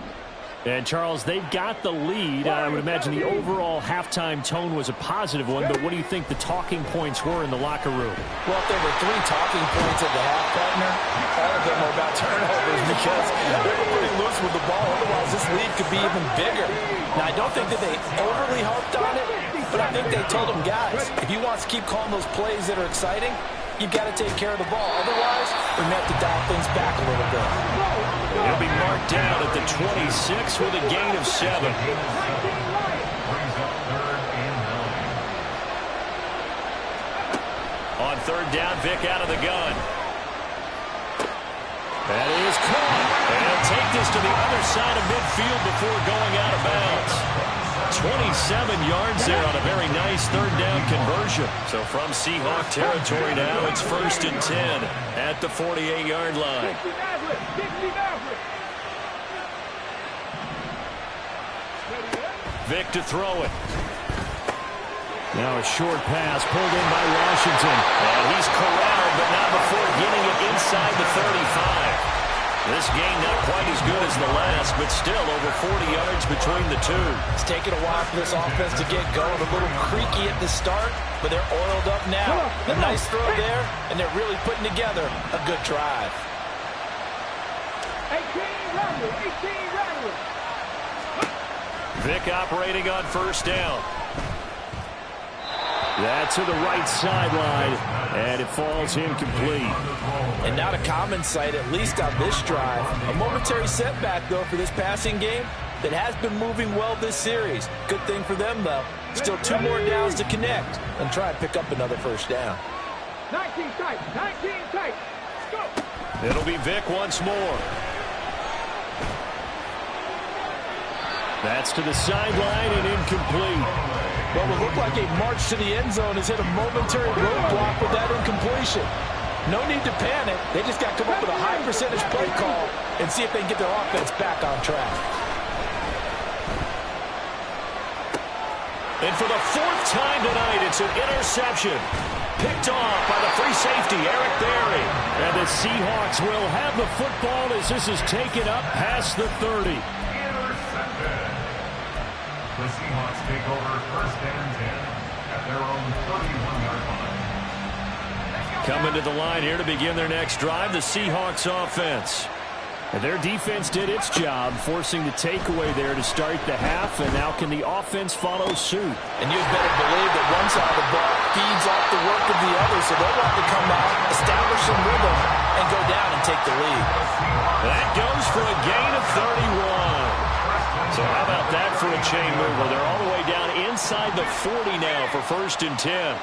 And, Charles, they've got the lead. I would imagine the overall halftime tone was a positive one, but what do you think the talking points were in the locker room? Well, if there were 3 talking points at the half, partner, all of them were about turnovers because they were pretty loose with the ball. Otherwise, this lead could be even bigger. Now, I don't think that they overly harped on it, but I think they told them, guys, if you want to keep calling those plays that are exciting, you've got to take care of the ball. Otherwise, we may have to dial things back a little bit. It'll be marked down at the 26 with a gain of 7. On third down, Vic out of the gun. That is caught. And he'll take this to the other side of midfield before going out of bounds. 27 yards there on a very nice third down conversion. So from Seahawk territory now, it's 1st and 10 at the 48-yard line. Vic to throw it. Now a short pass pulled in by Washington. And he's corralled, but not before getting it inside the 35. This game not quite as good as the last, but still over 40 yards between the two. It's taken a while for this offense to get going. A little creaky at the start, but they're oiled up now. A nice throw there, and they're really putting together a good drive. 18 Rattler, 18 Rattler. Vic operating on first down. That to the right sideline, and it falls incomplete. And not a common sight, at least on this drive. A momentary setback, though, for this passing game that has been moving well this series. Good thing for them, though. Still 2 more downs to connect and try and pick up another first down. 19 tight, 19 tight. Go. It'll be Vic once more. That's to the sideline and incomplete. What would look like a march to the end zone has hit a momentary roadblock with that incompletion. No need to panic. They just got to come up with a high percentage play call and see if they can get their offense back on track. And for the 4th time tonight, it's an interception. Picked off by the free safety, Eric Berry. And the Seahawks will have the football as this is taken up past the 30. The Seahawks take over 1st and 10 at their own 31-yard line. Coming to the line here to begin their next drive, the Seahawks offense. And their defense did its job, forcing the takeaway there to start the half, and now can the offense follow suit? And you'd better believe that one side of the ball feeds off the work of the other, so they'll have to come out, establish some rhythm, and go down and take the lead. That goes for a gain of 31. So how about that for a chain mover? They're all the way down inside the 40 now for 1st and 10.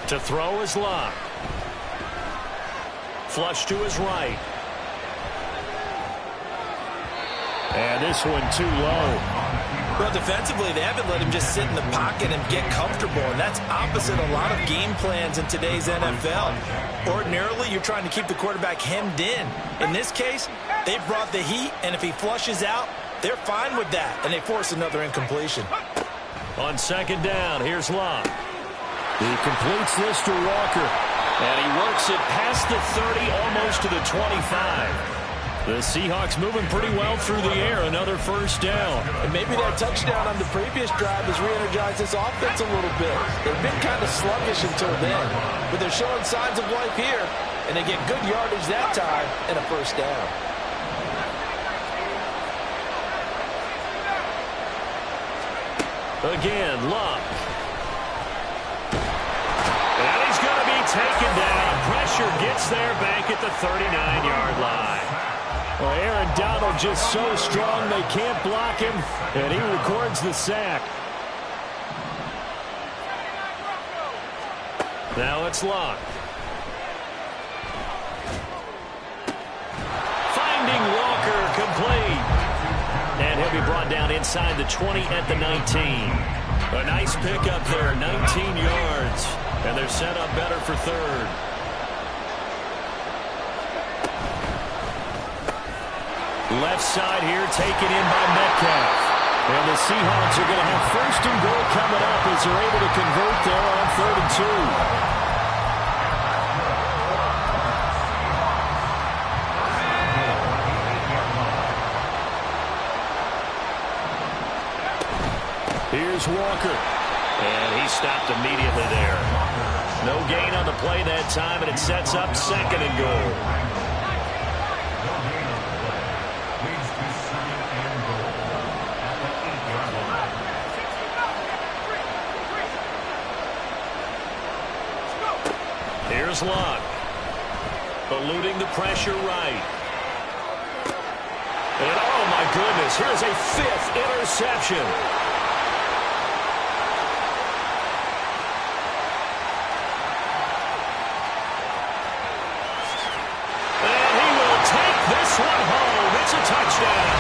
To throw is Locke. Flush to his right. And this one too low. Well, defensively, they haven't let him just sit in the pocket and get comfortable, and that's opposite a lot of game plans in today's NFL. Ordinarily, you're trying to keep the quarterback hemmed in. In this case, they brought the heat, and if he flushes out, they're fine with that, and they force another incompletion. On 2nd down, here's Locke. He completes this to Walker, and he works it past the 30, almost to the 25. The Seahawks moving pretty well through the air. Another first down. And maybe that touchdown on the previous drive has re-energized this offense a little bit. They've been kind of sluggish until then, but they're showing signs of life here, and they get good yardage that time and a first down. Again, Luck. And he's going to be taken down. Pressure gets there back at the 39-yard line. Well, Aaron Donald just so strong they can't block him, and he records the sack. Now it's Luck. Finding Walker, complete. And he'll be brought down inside the 20 at the 19. A nice pickup there, 19 yards. And they're set up better for third. Left side here taken in by Metcalf. And the Seahawks are going to have first and goal coming up as they're able to convert there on 3rd and 2. Here's Walker. And he stopped immediately there. No gain on the play that time, and it sets up 2nd and goal. Here's Luck. Eluding the pressure right. And oh my goodness, here's a 5th interception. And he will take this one home. It's a touchdown.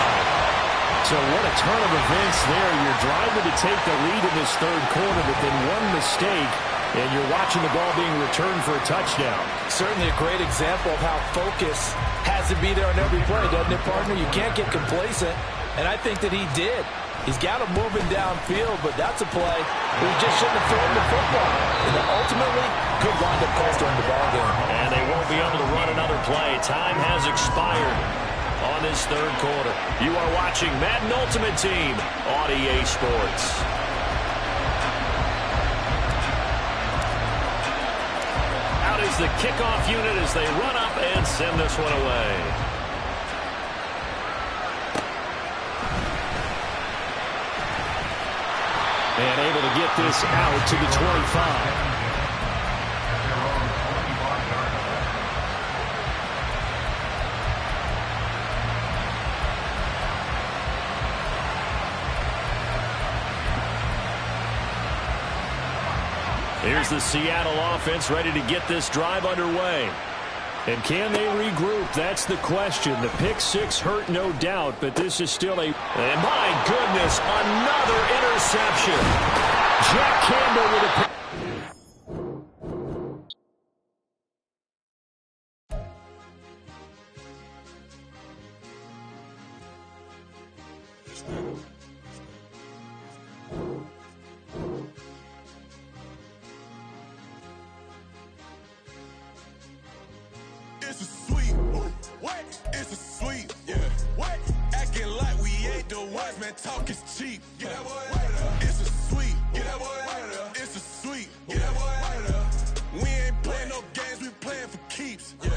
So what a turn of events there. You're driving to take the lead in this 3rd quarter, but then one mistake, and you're watching the ball being returned for a touchdown. Certainly a great example of how focus has to be there on every play, doesn't it, partner? You can't get complacent, and I think that he did. He's got him moving downfield, but that's a play where he just shouldn't have thrown the football. And that ultimately could wind up costing him the ball game. And they won't be able to run another play. Time has expired on this 3rd quarter. You are watching Madden Ultimate Team on EA Sports. Is the kickoff unit as they run up and send this one away. And able to get this out to the 25. Here's the Seattle offense ready to get this drive underway. And can they regroup? That's the question. The pick 6 hurt, no doubt, but this is still a... And my goodness, another interception. Jack Campbell with a... It's a sweet. What? It's a sweet. Yeah. What? Acting like we ain't the ones, man. Talk is cheap. Get that boy. It's a sweet. Get that boy. It's a sweet. Get that boy. We ain't playing no games. We playing for keeps. Yeah.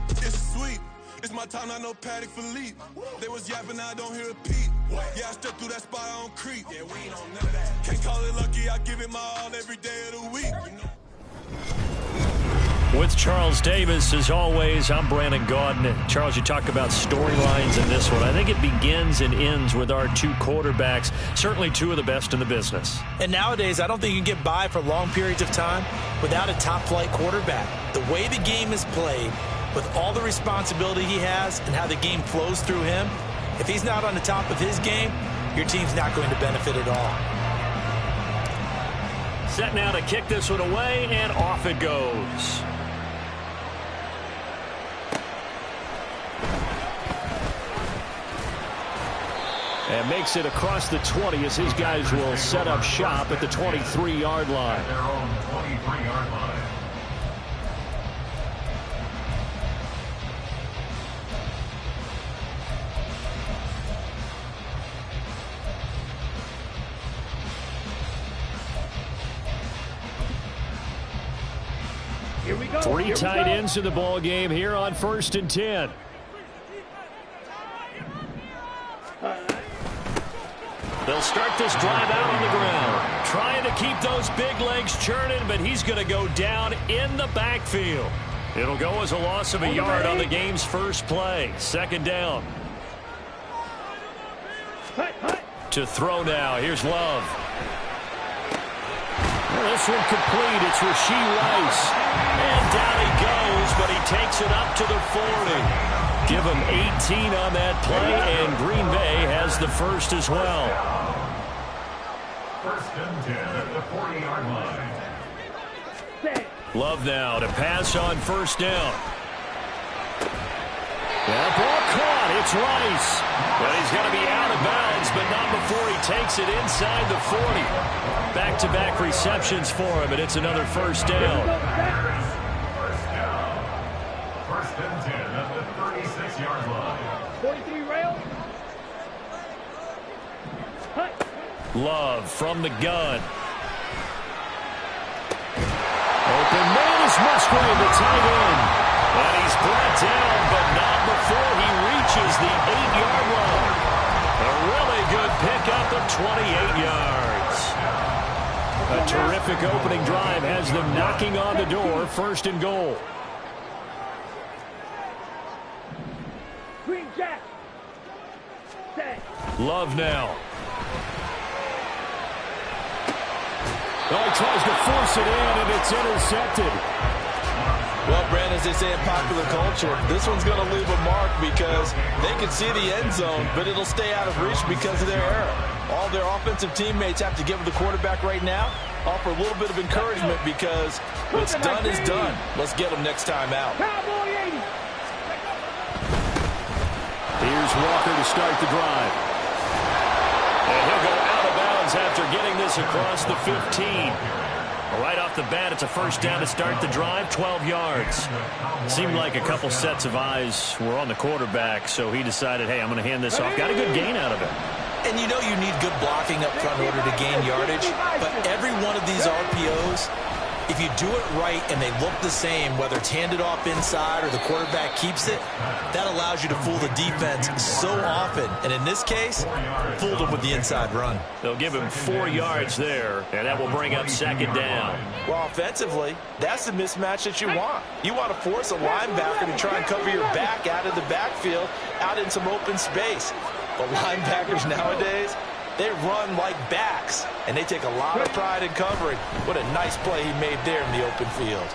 It's a sweet. It's my time, not no Paddock Philippe. They was yapping, I don't hear a peep. Yeah, I step through that spot, I don't creep. Yeah, we ain't on none of that. Can't call it lucky, I give it my all every day of the week. You know? With Charles Davis, as always, I'm Brandon Gaudin. Charles, you talk about storylines in this one. I think it begins and ends with our 2 quarterbacks, certainly 2 of the best in the business. And nowadays, I don't think you can get by for long periods of time without a top-flight quarterback. The way the game is played, with all the responsibility he has and how the game flows through him, if he's not on the top of his game, your team's not going to benefit at all. Set now to kick this one away, and off it goes. And makes it across the 20 as his guys will set up shop at the 23-yard line. At their own 23-yard line. Here we go. 3 tight ends in the ball game here on 1st and 10. They'll start this drive out on the ground. Trying to keep those big legs churning, but he's going to go down in the backfield. It'll go as a loss of a yard on the game's first play. Second down. To throw now. Here's Love. This one complete. It's Rashee Rice. And down he goes, but he takes it up to the 40. Give him 18 on that play, and Green Bay has the first as well. First and 10 at the 40-yard line. Love now to pass on first down. That ball caught. It's Rice. But he's going to be out of bounds, but not before he takes it inside the 40. Back-to-back receptions for him, and it's another first down. First and 10 at the 36-yard line. 43 rail. Love from the gun. Open man is Musgrave, the tight end. And he's brought down, but not before he reaches the 8-yard line. A really good pickup of 28 yards. A terrific opening drive has them knocking on the door, first and goal. Green Jack. Love now. Oh, he tries to force it in, and it's intercepted. Well, Brandon, as they say in popular culture, this one's going to leave a mark because they can see the end zone, but it'll stay out of reach because of their error. All their offensive teammates have to give the quarterback right now, offer a little bit of encouragement because what's done is done. Let's get them next time out. Here's Walker to start the drive. And he'll go out of bounds after getting this across the 15. Right off the bat, it's a first down to start the drive, 12 yards. Seemed like a couple sets of eyes were on the quarterback, so he decided, hey, I'm going to hand this off. Got a good gain out of it. And you know you need good blocking up front in order to gain yardage, but every one of these RPOs, if you do it right and they look the same, whether it's handed off inside or the quarterback keeps it, that allows you to fool the defense so often. And in this case, fooled them with the inside run. They'll give him 4 yards there, and that will bring up second down. Well, offensively, that's the mismatch that you want. You want to force a linebacker to try and cover your back out of the backfield, out in some open space. But linebackers nowadays, they run like backs, and they take a lot of pride in covering. What a nice play he made there in the open field.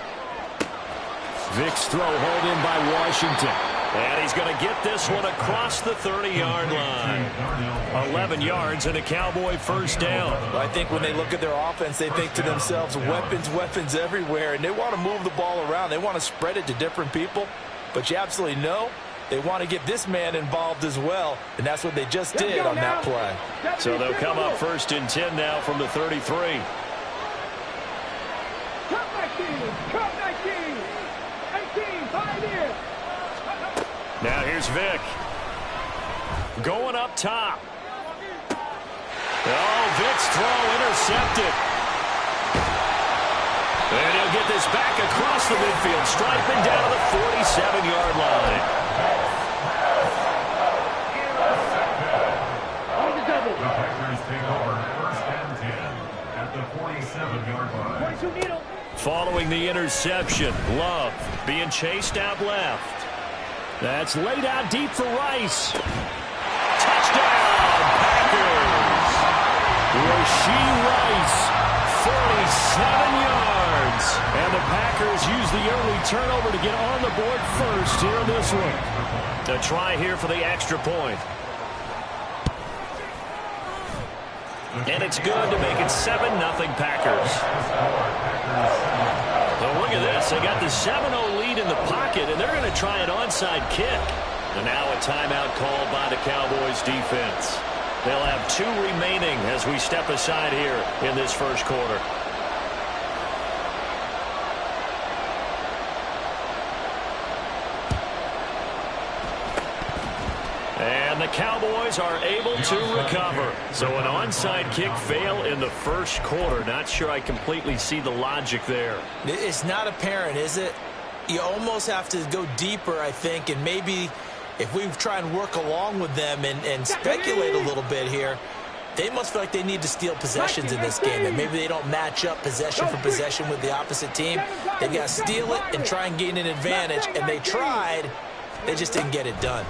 Vic's throw hauled in by Washington. And he's going to get this one across the 30-yard line. 11 yards and a Cowboy first down. Well, I think when they look at their offense, they think to themselves, weapons, weapons everywhere, and they want to move the ball around. They want to spread it to different people, but you absolutely know they want to get this man involved as well, and that's what they just did on that play. So they'll come up first and 10 now from the 33. Cut 19, 18, 5 in. Now here's Vic. Going up top. Oh, Vic's throw intercepted. And he'll get this back across the midfield stripe and down to the 47-yard line. The Packers take over first and 10 at the 47-yard line. 22 needle. Following the interception, Love being chased out left. That's laid out deep for Rice. Touchdown, Packers! Rashee Rice, 47 yards. And the Packers use the early turnover to get on the board first here in this one. A try here for the extra point. And it's good to make it 7-0 Packers. So look at this. They got the 7-0 lead in the pocket, and they're going to try an onside kick. And now a timeout called by the Cowboys defense. They'll have 2 remaining as we step aside here in this first quarter. And the Cowboys are able to recover. So an onside kick fail in the first quarter. Not sure I completely see the logic there. It's not apparent, is it? You almost have to go deeper, I think, and maybe if we try and work along with them and speculate a little bit here, They must feel like they need to steal possessions in this game, and maybe they don't match up possession for possession with the opposite team. They've got to steal it and try and gain an advantage, and they tried. They just didn't get it done.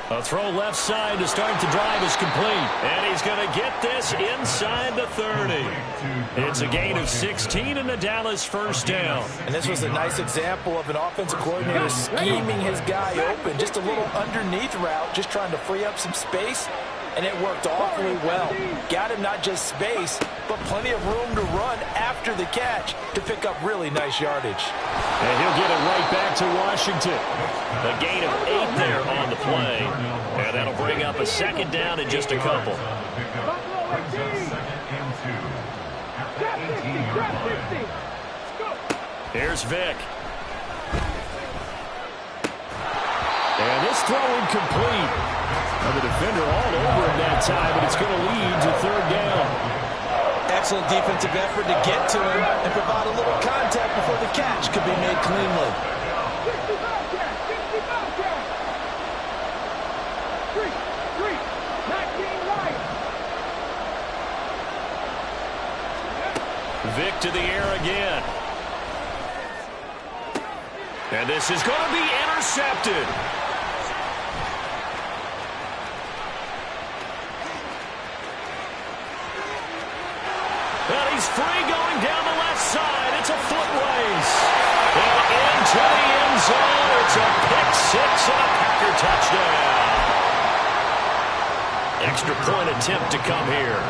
A throw left side to start the drive is complete. And he's going to get this inside the 30. It's a gain of 16 and a Dallas first down. And this was a nice example of an offensive coordinator scheming his guy open. Just a little underneath route, just trying to free up some space. And it worked awfully well. Got him not just space, but plenty of room to run after the catch to pick up really nice yardage. And he'll get it right back to Washington. A gain of 8 there on the play. And that'll bring up a second down in just a couple. Here's Vick. And this throw incomplete. And the defender all over him that time, but it's going to lead to third down. Excellent defensive effort to get to him and provide a little contact before the catch could be made cleanly. 65 catch, 65 catch. 19 right. Vick to the air again. And this is going to be intercepted. And he's free going down the left side. It's a foot race. And into the end zone. It's a pick six and a Packer touchdown. Extra point attempt to come here.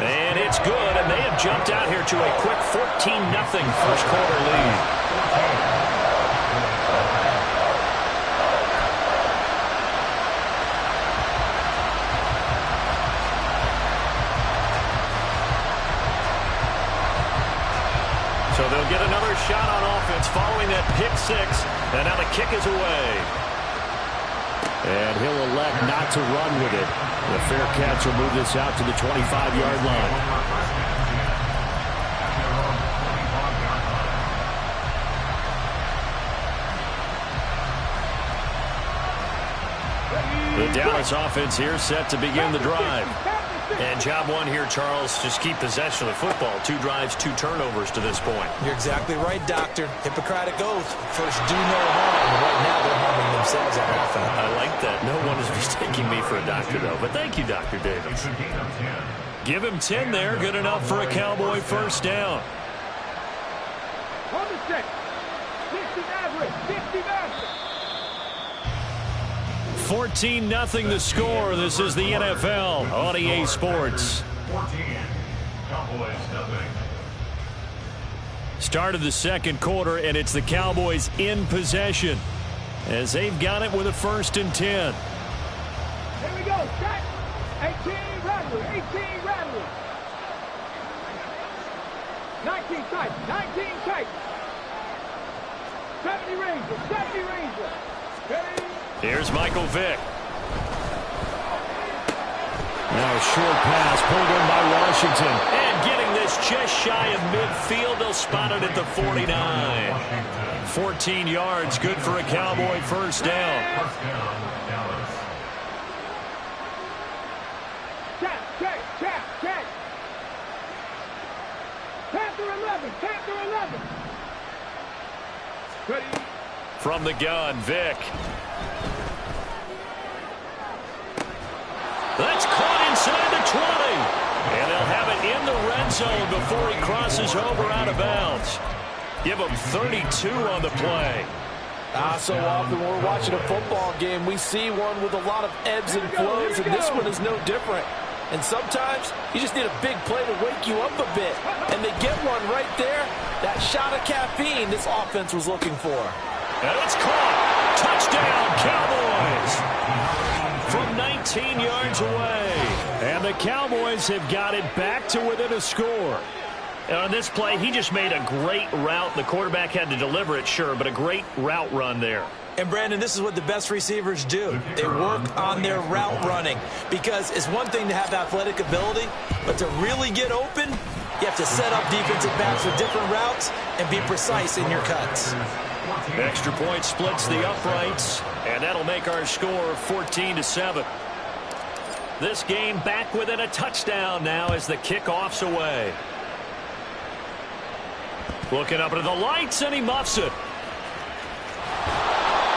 And it's good, and they have jumped out here to a quick 14-0 first quarter lead. So they'll get another shot on offense following that pick six, and now the kick is away. And he'll elect not to run with it. The Faircats will move this out to the 25-yard line. The Dallas offense here set to begin the drive. And job one here, Charles, just keep possession of the football. 2 drives, 2 turnovers to this point. You're exactly right, Doctor. Hippocratic oath. First, do no harm. Right now, they're harming themselves on offense. I like that. No one is mistaking me for a doctor, though. But thank you, Dr. Davis. Give him 10 there. Good enough for a Cowboy first down. On the set. 50 average. 50 average. 14-0 the score. This is the NFL on EA Sports. 14, Cowboys nothing. Start of the second quarter, and it's the Cowboys in possession as they've got it with a 1st and 10. Here we go. Set. 18 Rattler. 18 Rattler. 19 tight. 19 tight. 70 Ranger. 70 Ranger. Ready? Here's Michael Vick. Now a short pass pulled in by Washington. And getting this just shy of midfield. They'll spot it at the 49. 14 yards, good for a Cowboy first down. First down, Dallas. Check. Panther 11. Panther 11. Ready? From the gun, Vick. That's caught inside the 20. And they'll have it in the red zone before he crosses over out of bounds. Give him 32 on the play. So often when we're watching a football game, we see one with a lot of ebbs and flows, and this one is no different. And sometimes you just need a big play to wake you up a bit. And they get one right there. That shot of caffeine this offense was looking for. And it's caught. Touchdown, Cowboys. From 19 yards away. And the Cowboys have got it back to within a score. And on this play, he just made a great route. The quarterback had to deliver it, sure, but a great route run there. And, Brandon, this is what the best receivers do. They work on their route running because it's one thing to have athletic ability, but to really get open, You have to set up defensive backs with different routes and be precise in your cuts. Extra point splits the uprights, and that'll make our score 14-7. This game back within a touchdown now as the kickoff's away. Looking up into the lights, and he muffs it.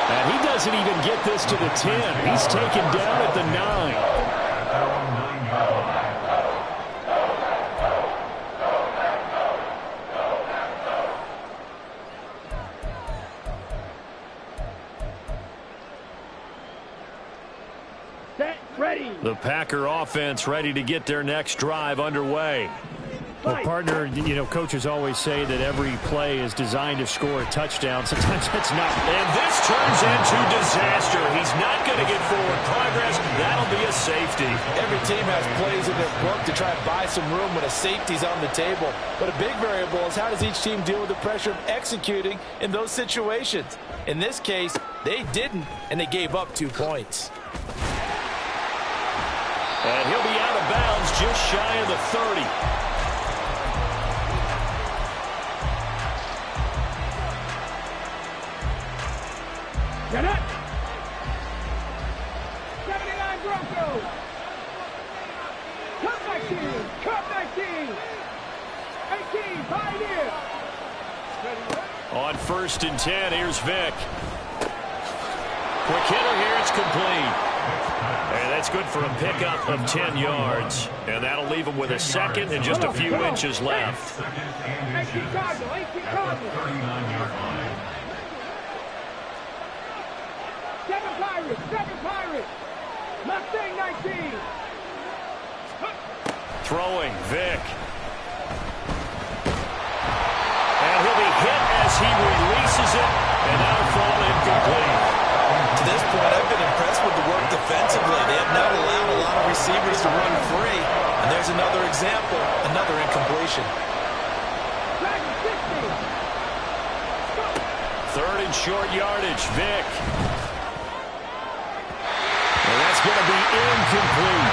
And he doesn't even get this to the 10. He's taken down at the 9. The Packer offense ready to get their next drive underway. Well, partner, you know, coaches always say that every play is designed to score a touchdown. Sometimes it's not. And this turns into disaster. He's not going to get forward progress. That'll be a safety. Every team has plays in their book to try and buy some room when a safety's on the table. But a big variable is how does each team deal with the pressure of executing in those situations. In this case, they didn't, and they gave up 2 points. And he'll be out of bounds just shy of the 30. Get it! 79 Broncos! Cut 19! Cut 19! 18, Pioneer! On 1st and 10, here's Vick. Quick hitter here, it's complete. And that's good for a pickup of 10 yards. And that'll leave him with a second and just a few inches left. 18 Cardinal, 18 Cardinal. 7 Pirates. Mustang 19. Throwing, Vick. And he'll be hit as he releases it. And that'll fall incomplete. To this point, I've been impressed with the work defensively. They have not allowed a lot of receivers to run free. And there's another example, another incompletion. 3rd and short yardage, Vick. And that's going to be incomplete.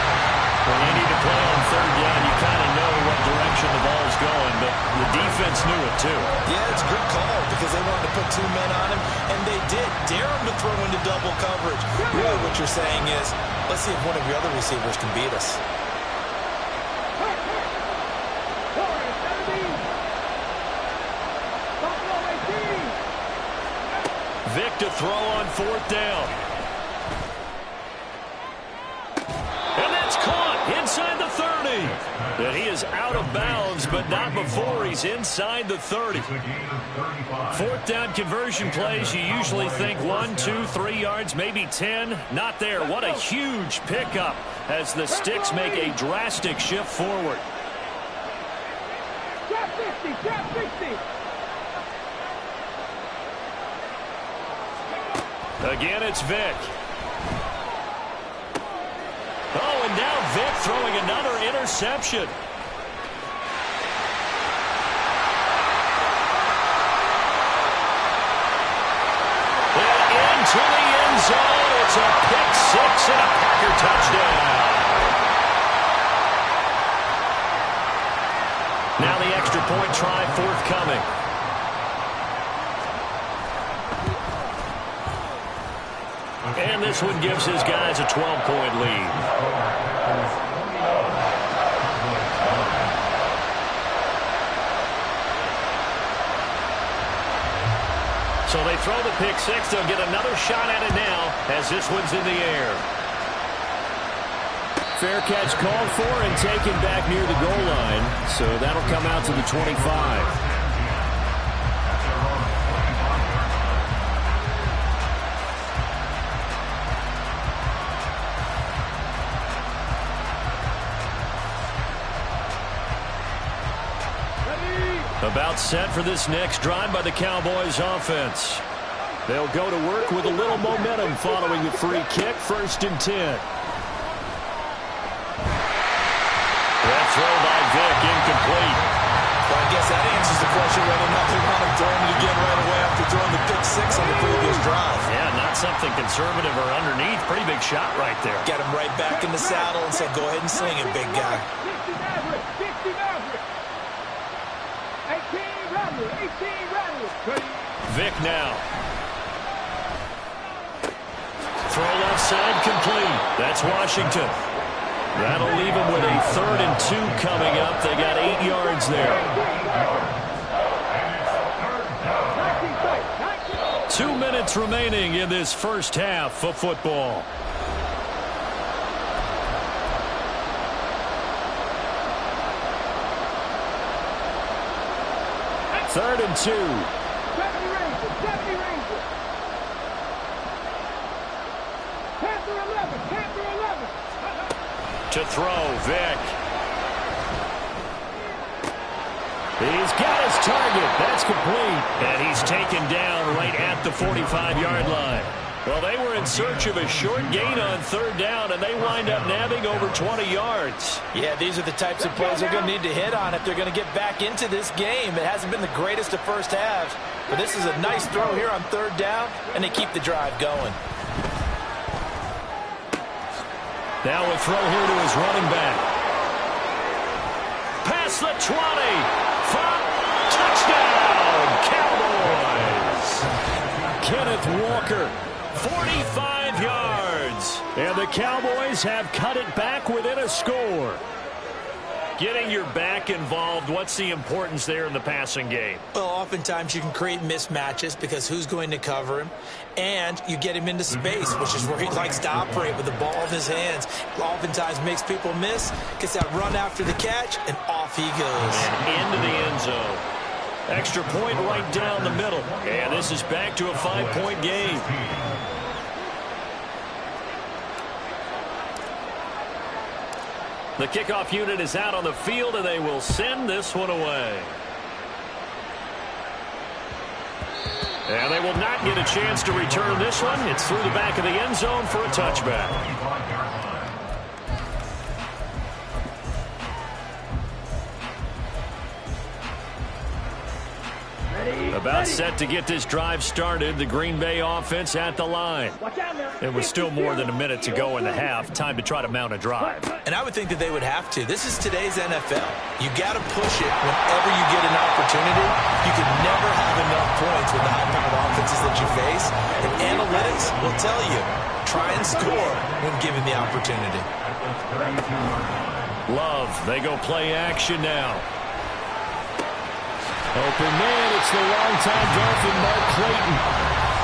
When you need to play on 3rd down, you kind of know what direction the ball's going, but the defense knew it too. Yeah, it's a good call because they wanted to put 2 men on him, and they did. Dare him to throw into double coverage. Really what you're saying is, let's see if one of your other receivers can beat us. Vick to throw on 4th down. And that's caught inside the 30. And he is out of bounds, but not before he's inside the 30. 4th down conversion plays, you usually think 1, 2, 3 yards, maybe 10. Not there. What a huge pickup as the Sticks make a drastic shift forward. Trap 50, trap 60. Again, it's Vick. Oh, and now Vick throwing another interception. And into the end zone. It's a pick 6 and a Packer touchdown. Now the extra point try forthcoming. And this one gives his guys a 12-point lead. So they throw the pick 6. They'll get another shot at it now as this one's in the air. Fair catch called for and taken back near the goal line. So that'll come out to the 25. About set for this next drive by the Cowboys offense. They'll go to work with a little momentum following the free kick. 1st and 10. That throw by Vick incomplete. Well, I guess that answers the question whether or not they want him throwing it again right away after throwing the pick 6 on the previous drive. Yeah, not something conservative or underneath. Pretty big shot right there. Get him right back in the saddle and say, go ahead and sling it, big guy. 60 Maverick, 60 Maverick. Vick now. Throw left side complete. That's Washington. That'll leave them with a 3rd and 2 coming up. They got 8 yards there. 2 minutes remaining in this first half of football. Third and 2. 70 Rangers, 70 Rangers. Panther 11, Panther 11. To throw, Vick. He's got his target. That's complete. And he's taken down right at the 45-yard line. Well, they were in search of a short gain on 3rd down, and they wind up nabbing over 20 yards. Yeah, these are the types of plays they're going to need to hit on if they're going to get back into this game. It hasn't been the greatest of first halves, but this is a nice throw here on 3rd down, and they keep the drive going. Now a throw here to his running back. Past the 20. Touchdown, Cowboys. Kenneth Walker, 45 yards. And the Cowboys have cut it back within a score. Getting your back involved, what's the importance there in the passing game? Well, oftentimes you can create mismatches because who's going to cover him? And you get him into space, which is where he likes to operate with the ball in his hands. Oftentimes makes people miss, gets that run after the catch, and off he goes. And into the end zone. Extra point right down the middle. And this is back to a 5-point game. The kickoff unit is out on the field, and they will send this one away. And they will not get a chance to return this one. It's through the back of the end zone for a touchback. About set to get this drive started. The Green Bay offense at the line. It was still more than a minute to go in the half. Time to try to mount a drive. And I would think that they would have to. This is today's NFL. You got to push it whenever you get an opportunity. You can never have enough points with the high-powered offenses that you face. And analytics will tell you, try and score when given the opportunity. Love, they go play action now. Open man, it's the longtime Dolphin, Mark Clayton.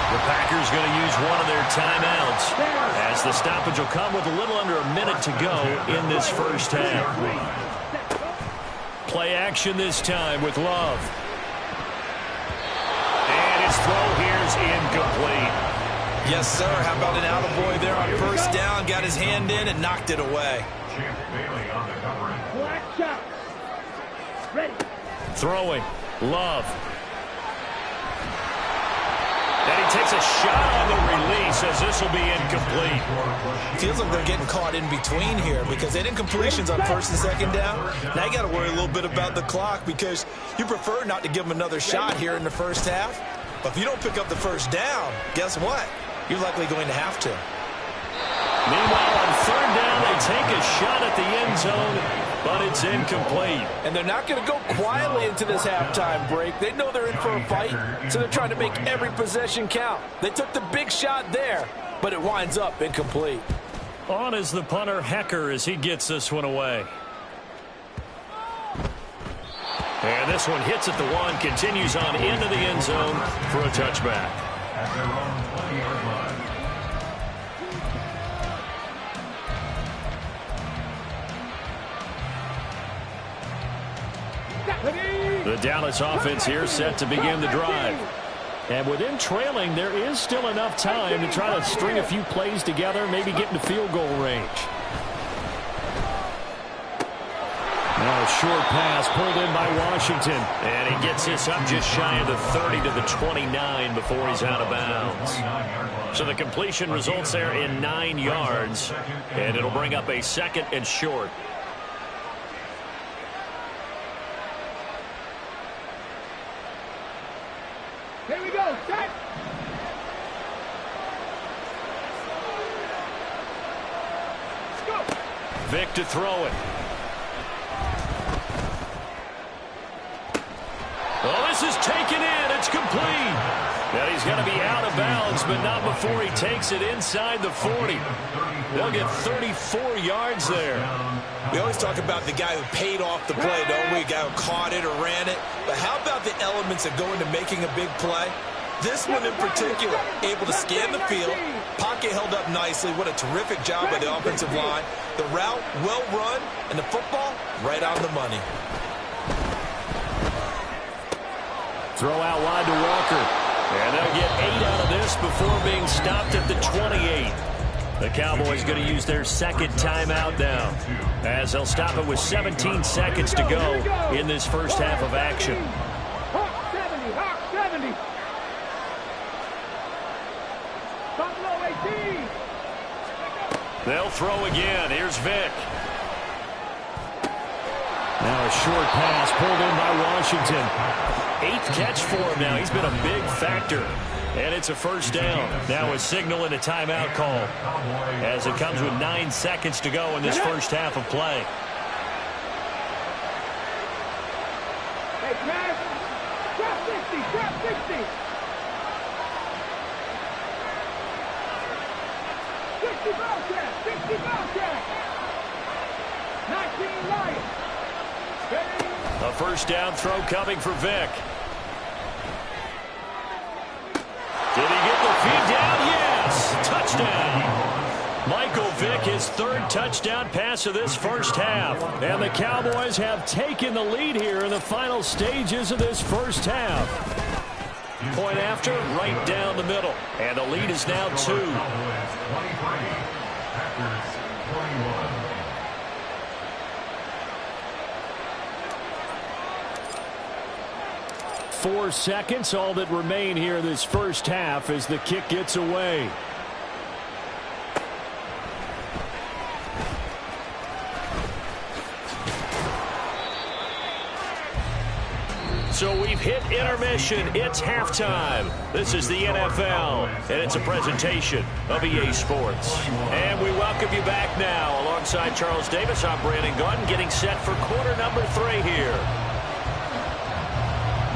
The Packers going to use one of their timeouts as the stoppage will come with a little under a minute to go in this first half. Play action this time with Love. And his throw here is incomplete. Yes, sir. How about an attaboy there on first down? Got his hand in and knocked it away. Black shot. Ready. Throwing. Love. And he takes a shot on the release as this will be incomplete. Feels like they're getting caught in between here because they did incompletions on 1st and 2nd down. Now you got to worry a little bit about the clock because you prefer not to give them another shot here in the first half. But if you don't pick up the first down, guess what? You're likely going to have to. Meanwhile, on 3rd down, they take a shot at the end zone, but it's incomplete. And they're not going to go quietly into this halftime break. They know they're in for a fight, so they're trying to make every possession count. They took the big shot there, but it winds up incomplete. On is the punter, Hecker, as he gets this one away. And this one hits at the 1, continues on into the end zone for a touchback. At their own 20-yard line. The Dallas offense here set to begin the drive. And with them trailing, there is still enough time to try to string a few plays together, maybe get into field goal range. Now a short pass pulled in by Washington. And he gets this up just shy of the 30 to the 29 before he's out of bounds. So the completion results there in 9 yards. And it'll bring up a 2nd and short. Here we go, set. Let's go. Vick to throw it. This is taken in. It's complete. And he's going to be out of bounds, but not before he takes it inside the 40. They'll get 34 yards there. We always talk about the guy who paid off the play, don't we? A guy who caught it or ran it. But how about the elements that go into making a big play? This one in particular, able to scan the field. Pocket held up nicely. What a terrific job by the offensive line. The route, well run, and the football, right on the money. Throw out wide to Walker. And they'll get 8 out of this before being stopped at the 28. The Cowboys going to use their second timeout now, as they'll stop it with 17 seconds to go in this first half of action. Hawk 70, Hawk 70. Buffalo 18. They'll throw again. Here's Vick. Now a short pass pulled in by Washington. 8th catch for him now. He's been a big factor. And it's a first down. Now a signal and a timeout call, as it comes with 9 seconds to go in this first half of play. Hey, Trav. Drop 60, drop 60. 60 Bobcat, 60 Bobcat. 19 Lions. A first down throw coming for Vick. Did he get the feed down? Yes! Touchdown! Michael Vick, his 3rd touchdown pass of this first half. And the Cowboys have taken the lead here in the final stages of this first half. Point after, right down the middle. And the lead is now 2. 23, Packers 21. 4 seconds, all that remain here this first half as the kick gets away. So we've hit intermission. It's halftime. This is the NFL, and it's a presentation of EA Sports. And we welcome you back now. Alongside Charles Davis, I'm Brandon Gaudin, getting set for quarter number 3 here.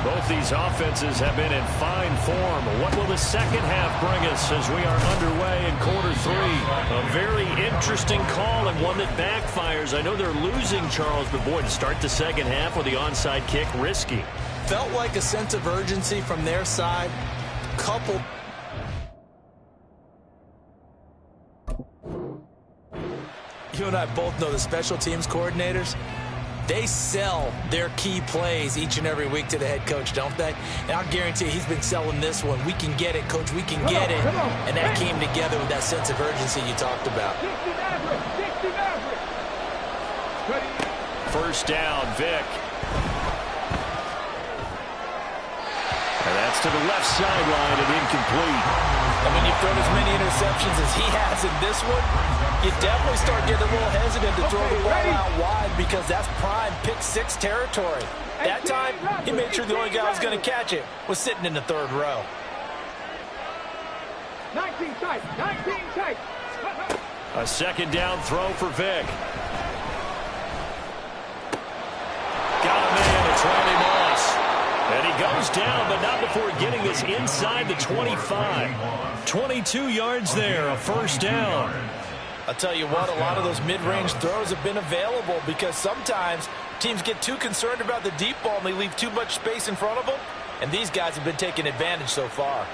Both these offenses have been in fine form. What will the second half bring us as we are underway in quarter 3? A very interesting call and one that backfires. I know they're losing, Charles, but boy, to start the second half with the onside kick, risky. Felt like a sense of urgency from their side, coupled. You and I both know the special teams coordinators. They sell their key plays each and every week to the head coach, don't they? And I'll guarantee you he's been selling this one. We can get it, coach. We can get it. And that came together with that sense of urgency you talked about. 60 Maverick, 60 Maverick. First down, Vick. And that's to the left sideline and incomplete. And when you've thrown as many interceptions as he has in this one, you definitely start getting a little hesitant to throw the ball out wide, because that's prime pick-6 territory. That time, he made sure the only guy who was going to catch it was sitting in the 3rd row. 19 tight, 19 tight. A second down throw for Vick. Got a man, it's Randy Moss. And he goes down, but not before getting this inside the 25. 22 yards there, a first down. I'll tell you what, a lot of those mid-range throws have been available, because sometimes teams get too concerned about the deep ball and they leave too much space in front of them, and these guys have been taking advantage so far.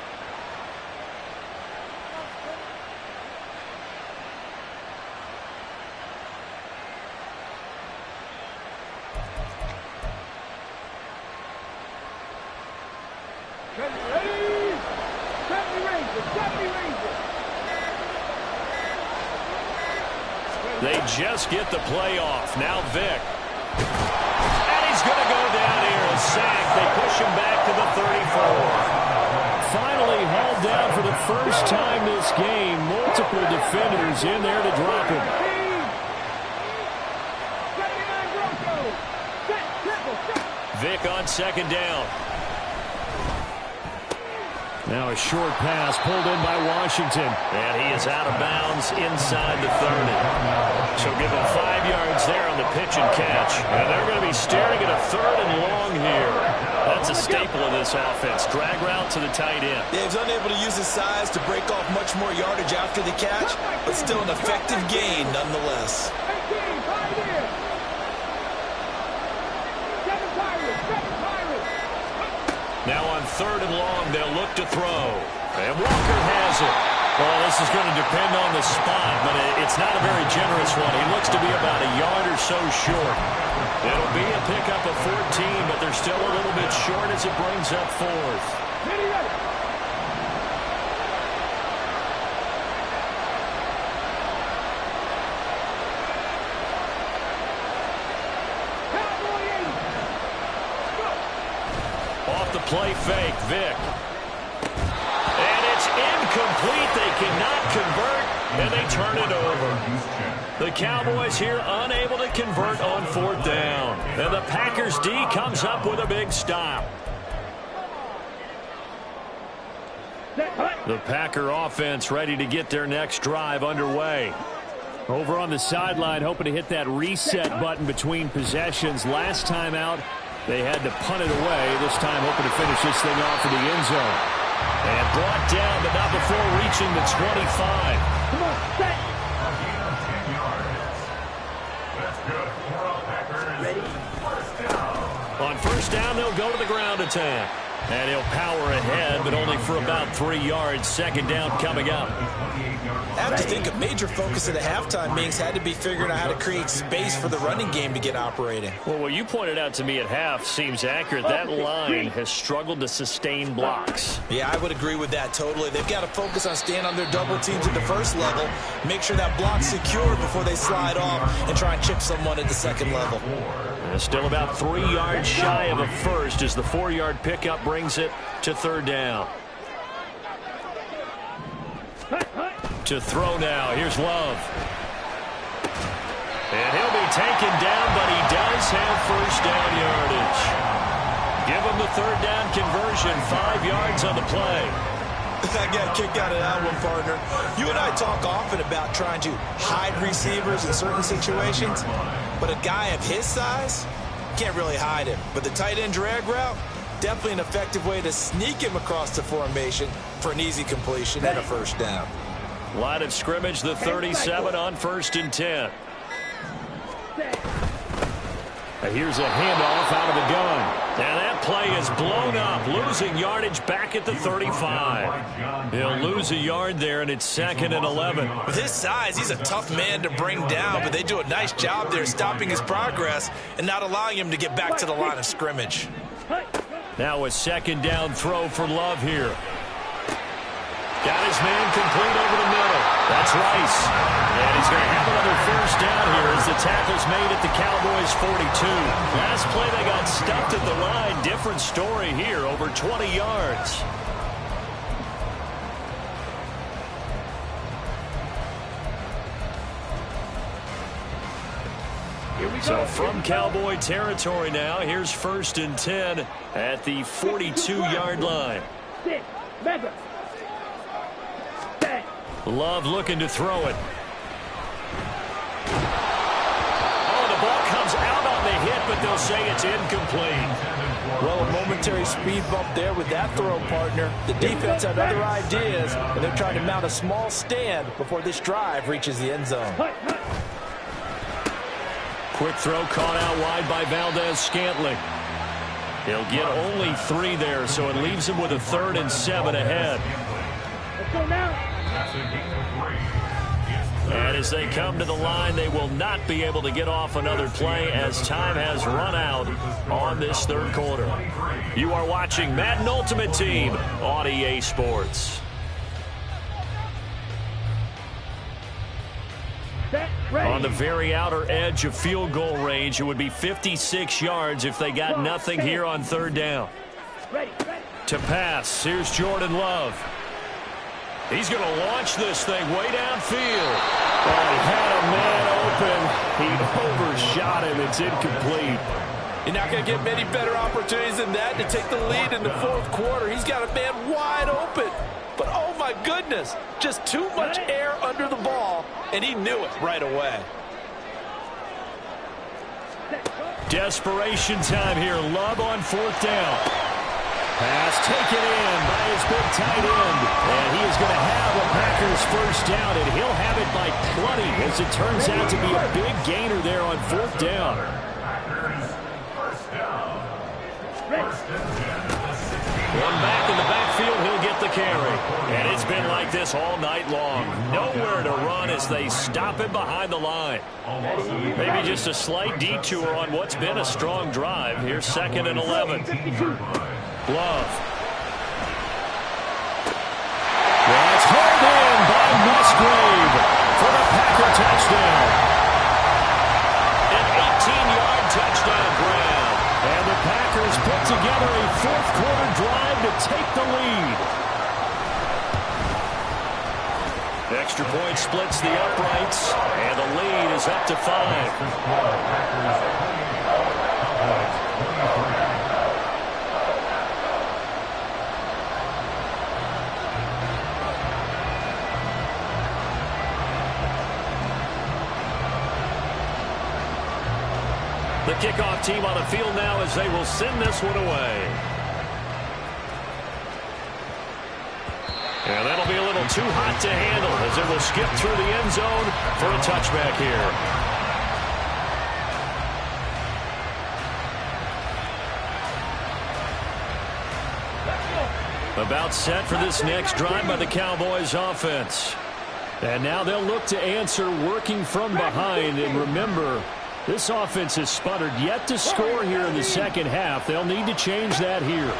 They just get the play off. Now Vick. And he's going to go down here. A sack. They push him back to the 34. Finally hauled down for the first time this game. Multiple defenders in there to drop him. Vick on second down. Now a short pass pulled in by Washington. And he is out of bounds inside the 30. So give him 5 yards there on the pitch and catch. And they're going to be staring at a 3rd and long here. That's a a staple of this offense. Drag route to the tight end. Yeah, he's unable to use his size to break off much more yardage after the catch, but still an effective gain nonetheless. Now on 3rd and long, they'll look to throw. And Walker has it. Well, this is going to depend on the spot, but it's not a very generous one. He looks to be about a yard or so short. It'll be a pickup of 14, but they're still a little bit short as it brings up 4th. Off the play fake, Vick. And it's incomplete. They cannot convert, and they turn it over. The Cowboys here unable to convert on 4th down. And the Packers D comes up with a big stop. The Packer offense ready to get their next drive underway. Over on the sideline, hoping to hit that reset button between possessions. Last time out, they had to punt it away. This time hoping to finish this thing off in the end zone. And brought down, but not before reaching the 25. Come on, set. On 1st down, they'll go to the ground attack. And he'll power ahead, but only for about 3 yards. 2nd down coming up. I have to think a major focus of the halftime meetings had to be figuring out how to create space for the running game to get operating. Well, what you pointed out to me at half seems accurate. That line has struggled to sustain blocks. Yeah, I would agree with that totally. They've got to focus on staying on their double teams at the 1st level, make sure that block's secure before they slide off and try and chip someone at the 2nd level. And still about 3 yards shy of a first as the 4-yard pickup brings it to 3rd down. To throw now. Here's Love. And he'll be taken down, but he does have 1st down yardage. Give him the 3rd down conversion. 5 yards on the play. I got kicked out of that one, partner. You and I talk often about trying to hide receivers in certain situations, but a guy of his size can't really hide him. But the tight end drag route, definitely an effective way to sneak him across the formation for an easy completion and a 1st down. Line of scrimmage, the 37 on 1st and 10. Here's a handoff out of the gun. And that play is blown up, losing yardage back at the 35. He'll lose a yard there, and it's 2nd and 11. With his size, he's a tough man to bring down, but they do a nice job there stopping his progress and not allowing him to get back to the line of scrimmage. Now a 2nd down throw for Love here. Got his man complete over the middle. That's Rice. And he's going to have another 1st down here as the tackle's made at the Cowboys' 42. Last play they got stuffed at the line. Different story here, over 20 yards. So from Cowboy territory now, here's 1st and 10 at the 42-yard line. Love looking to throw it. Oh, the ball comes out on the hit, but they'll say it's incomplete. Well, a momentary speed bump there with that throw, partner. The defense had other ideas, and they're trying to mount a small stand before this drive reaches the end zone. Quick throw caught out wide by Valdez-Scantling. He'll get only 3 there, so it leaves him with a 3rd and 7 ahead. Let's go now. And as they come to the line, they will not be able to get off another play as time has run out on this 3rd quarter. You are watching Madden Ultimate Team on EA Sports. On the very outer edge of field goal range, it would be 56 yards if they got nothing here on 3rd down. To pass, here's Jordan Love. He's going to launch this thing way downfield. Oh, he had a man open. He overshot him. It's incomplete. You're not going to get many better opportunities than that to take the lead in the 4th quarter. He's got a man wide open. But, oh, my goodness, just too much air under the ball, and he knew it right away. Desperation time here. Love on 4th down. Pass taken in by his big tight end. And he is going to have a Packers first down, and he'll have it by plenty as it turns out to be a big gainer there on 4th down. One back in the backfield, he'll get the carry. And it's been like this all night long. Nowhere to run as they stop him behind the line. Maybe just a slight detour on what's been a strong drive. Here's 2nd and 11. Love. That's hauled in by Musgrave for the Packer touchdown. An 18-yard touchdown grab. And the Packers put together a 4th-quarter drive to take the lead. Extra point splits the uprights, and the lead is up to 5. The kickoff team on the field now as they will send this one away. And that'll be a little too hot to handle as it will skip through the end zone for a touchback here. About set for this next drive by the Cowboys offense. And now they'll look to answer working from behind. And remember, this offense has sputtered yet to score here in the second half. They'll need to change that here.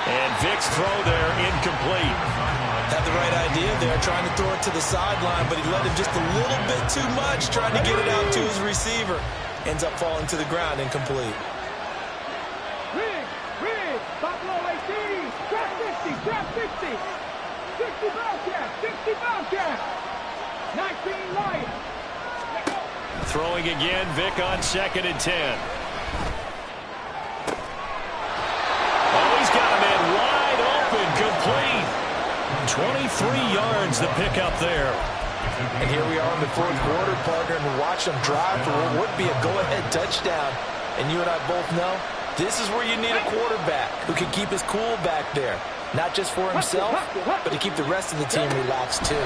And Vic's throw there incomplete. Had the right idea there, trying to throw it to the sideline, but he let him just a little bit too much, trying to get it out to his receiver. Ends up falling to the ground, incomplete. Riggs, Buffalo 18, trap 50, trap 60. 60 Bobcat, 60 Bobcat. 19 Lions. Throwing again, Vic on 2nd and 10. Oh, he's got a man wide open, complete. 23 yards the pickup there. And here we are in the 4th quarter, partner, and watch them drive for what would be a go-ahead touchdown. And you and I both know this is where you need a quarterback who can keep his cool back there. Not just for himself, but to keep the rest of the team relaxed, too.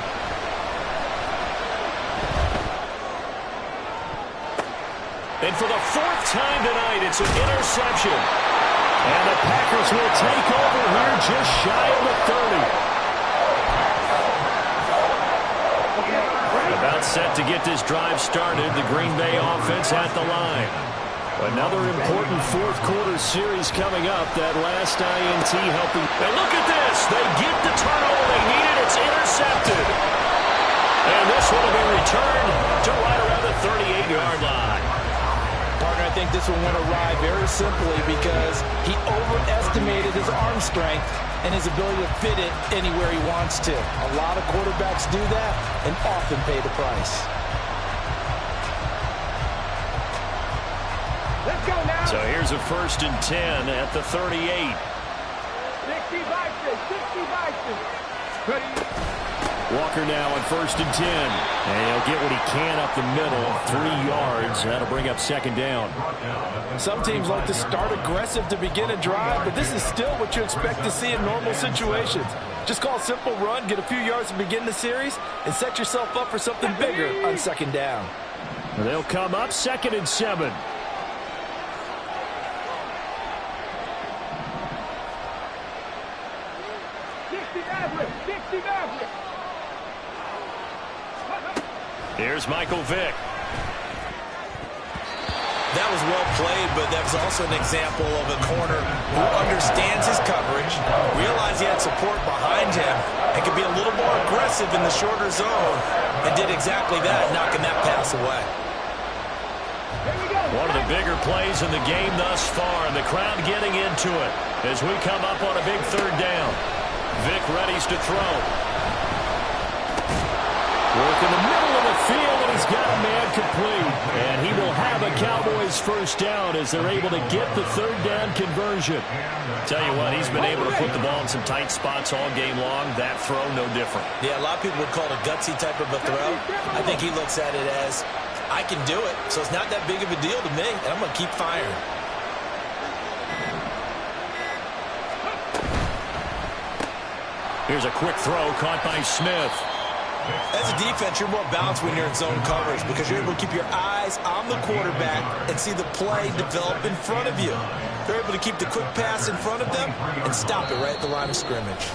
And for the 4th time tonight, it's an interception. And the Packers will take over here just shy of the 30. About set to get this drive started, the Green Bay offense at the line. Another important 4th quarter series coming up. That last INT helping. And look at this. They get the turnover they needed. It's intercepted. And this one will be returned to right around the 38-yard line. Partner, I think this one went awry very simply because he overestimated his arm strength and his ability to fit it anywhere he wants to. A lot of quarterbacks do that and often pay the price. Let's go now. So here's a 1st and 10 at the 38. 60 Vikings, 60 Vikings. Ready? Walker now on 1st and 10. And he'll get what he can up the middle. 3 yards. That'll bring up 2nd down. Some teams like to start aggressive to begin a drive, but this is still what you expect to see in normal situations. Just call a simple run, get a few yards to begin the series, and set yourself up for something bigger on 2nd down. They'll come up 2nd and 7. Here's Michael Vick. That was well played, but that was also an example of a corner who understands his coverage, realized he had support behind him, and could be a little more aggressive in the shorter zone, and did exactly that, knocking that pass away. One of the bigger plays in the game thus far, and the crowd getting into it as we come up on a big 3rd down. Vick readies to throw. Work in the middle of the field, and he's got a man complete. And he will have a Cowboys first down as they're able to get the 3rd down conversion. Tell you what, he's been able to put the ball in some tight spots all game long. That throw, no different. Yeah, a lot of people would call it a gutsy type of a throw. I think he looks at it as I can do it, so it's not that big of a deal to me, and I'm going to keep firing. Here's a quick throw caught by Smith. As a defense, you're more balanced when you're in zone coverage because you're able to keep your eyes on the quarterback and see the play develop in front of you. They're able to keep the quick pass in front of them and stop it right at the line of scrimmage.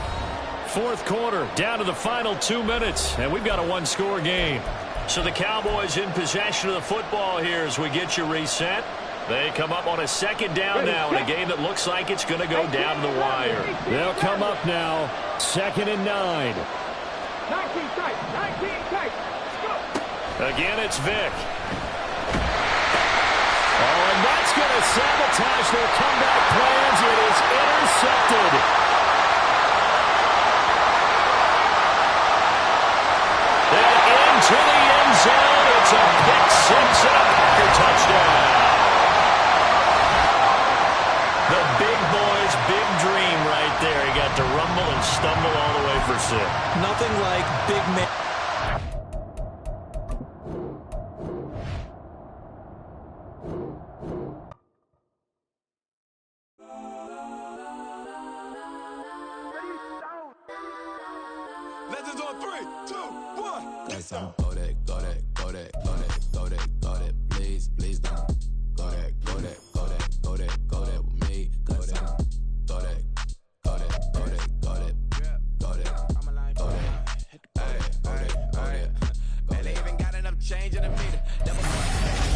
Fourth quarter, down to the final 2 minutes, and we've got a one-score game. So the Cowboys in possession of the football here as we get you reset. They come up on a second down now in a game that looks like it's going to go down to the wire. They'll come up now, 2nd and 9. 19 tight, 19 tight. Go. Again, it's Vick. Oh, and that's going to sabotage their comeback plans. It is intercepted. And into the end zone. It's a pick six and a Packer touchdown. The big boy's big dream right there. He got to rumble and stumble all the way for 6. Nothing like big man. Legends on 3, 2, 1. Let's go. Go that, go that, go that, go that, go that, go that. Please, please don't. Go that, go that, go that, go that, go that with me. Go that, go that, go that, go that, go that, go that, go that. Man, they even got enough change in the meter. Double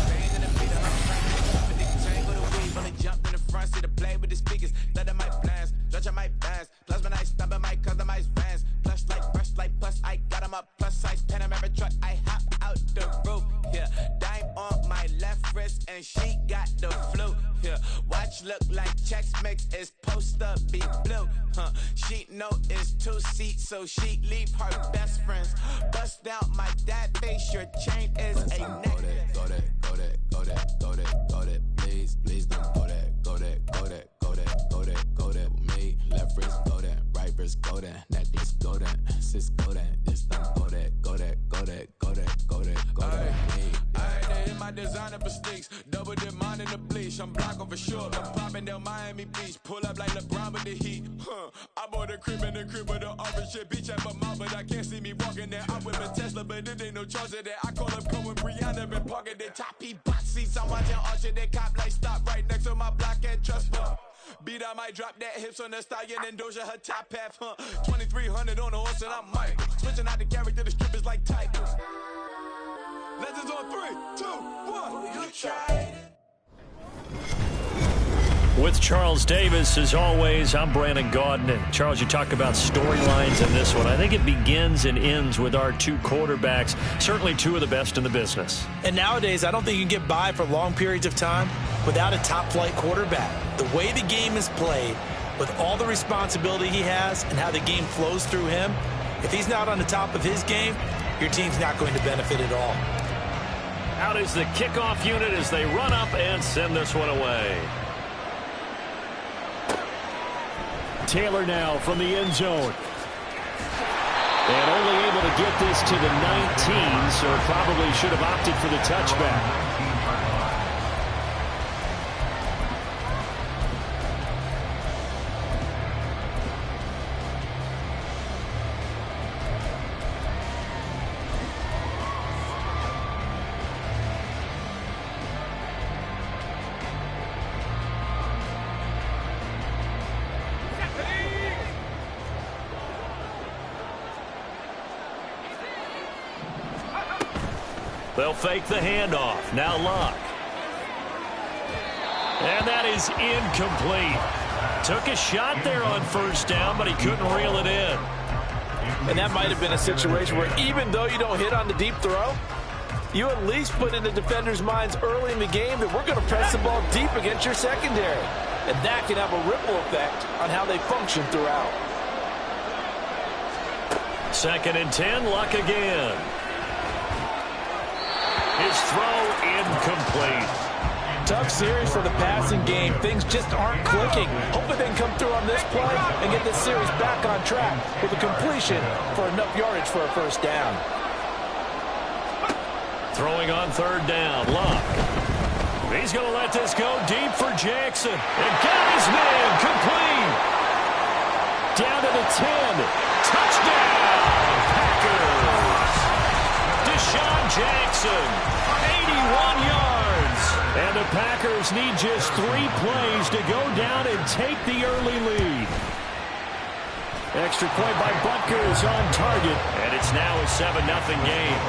change in the meter. I'm chain with a weave. Only jumped in the front seat to play with the speakers. Let them might blast, judge I might pass. Plus when I stop, I might customize vans. Plus like brush like plus, I got them up. Plus size Panamera truck, I hop out the roof. Yeah, dime on my left wrist and she got the flu. Yeah, watch look like Chex Mix is post up be blue. She know it's 2 seats, so she leave her best friends. Bust out my dad face, your chain is a necklace. Go that, go that, go that, go that, go that. Please, please don't go that, go that, go that, go that, go that, go that with me. Left wrist go that, right wrist go that, necklace go that, sis go that, it's not go that, go that, go that, go that, go that, go that with me. I had to hit my designer for sneaks. Double dip mine in the bleach. I'm blocking for sure. I'm popping down Miami Beach. Pull up like LeBron with the heat. I bought a crib in the crib with the orange shit. Beach at my mouth, but I can't see me walking there. I'm with a Tesla, but it ain't no charge of that. I call up Cohen Brianna, been parking the top box seats. I'm watching Archer, they cop like stop right next to my block and trust fund. Beat, I might drop that hips on the stallion and Doja her top half, 2300 on the horse and I'm Mike. Switching out the character, the strip is like Tigers. Legends on 3, 2, 1. You tried it. With Charles Davis, as always, I'm Brandon Gaudin. And Charles, you talk about storylines in this one. I think it begins and ends with our 2 quarterbacks, certainly 2 of the best in the business. And nowadays, I don't think you can get by for long periods of time without a top-flight quarterback. The way the game is played, with all the responsibility he has and how the game flows through him, if he's not on the top of his game, your team's not going to benefit at all. Out is the kickoff unit as they run up and send this one away. Taylor now from the end zone. And only able to get this to the 19, so probably should have opted for the touchback. They'll fake the handoff. Now Luck. And that is incomplete. Took a shot there on first down, but he couldn't reel it in. And that might have been a situation where even though you don't hit on the deep throw, you at least put in the defender's minds early in the game that we're going to press the ball deep against your secondary. And that can have a ripple effect on how they function throughout. 2nd and 10, Luck again. His throw incomplete. Tough series for the passing game. Things just aren't clicking. Hopefully they can come through on this play and get this series back on track with a completion for enough yardage for a first down. Throwing on third down, Luck. He's going to let this go deep for Jackson. And got his man complete. Down to the 10. Touchdown, Packers. Deshaun Jackson, 81 yards. And the Packers need just 3 plays to go down and take the early lead. Extra point by Butker on target. And it's now a 7-0 game.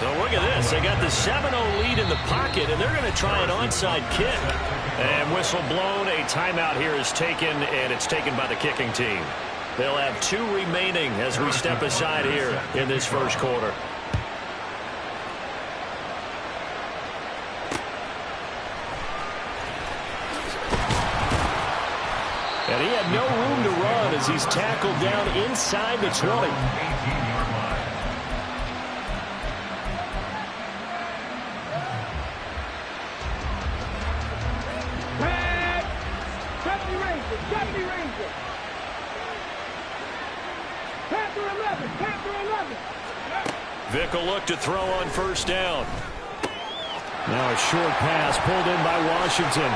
So look at this. They got the 7-0 lead in the pocket, and they're going to try an onside kick. And whistle blown. A timeout here is taken, and it's taken by the kicking team. They'll have 2 remaining as we step aside here in this first quarter. And he had no room to run as he's tackled down inside the 20. Vick will look to throw on first down. Now a short pass pulled in by Washington.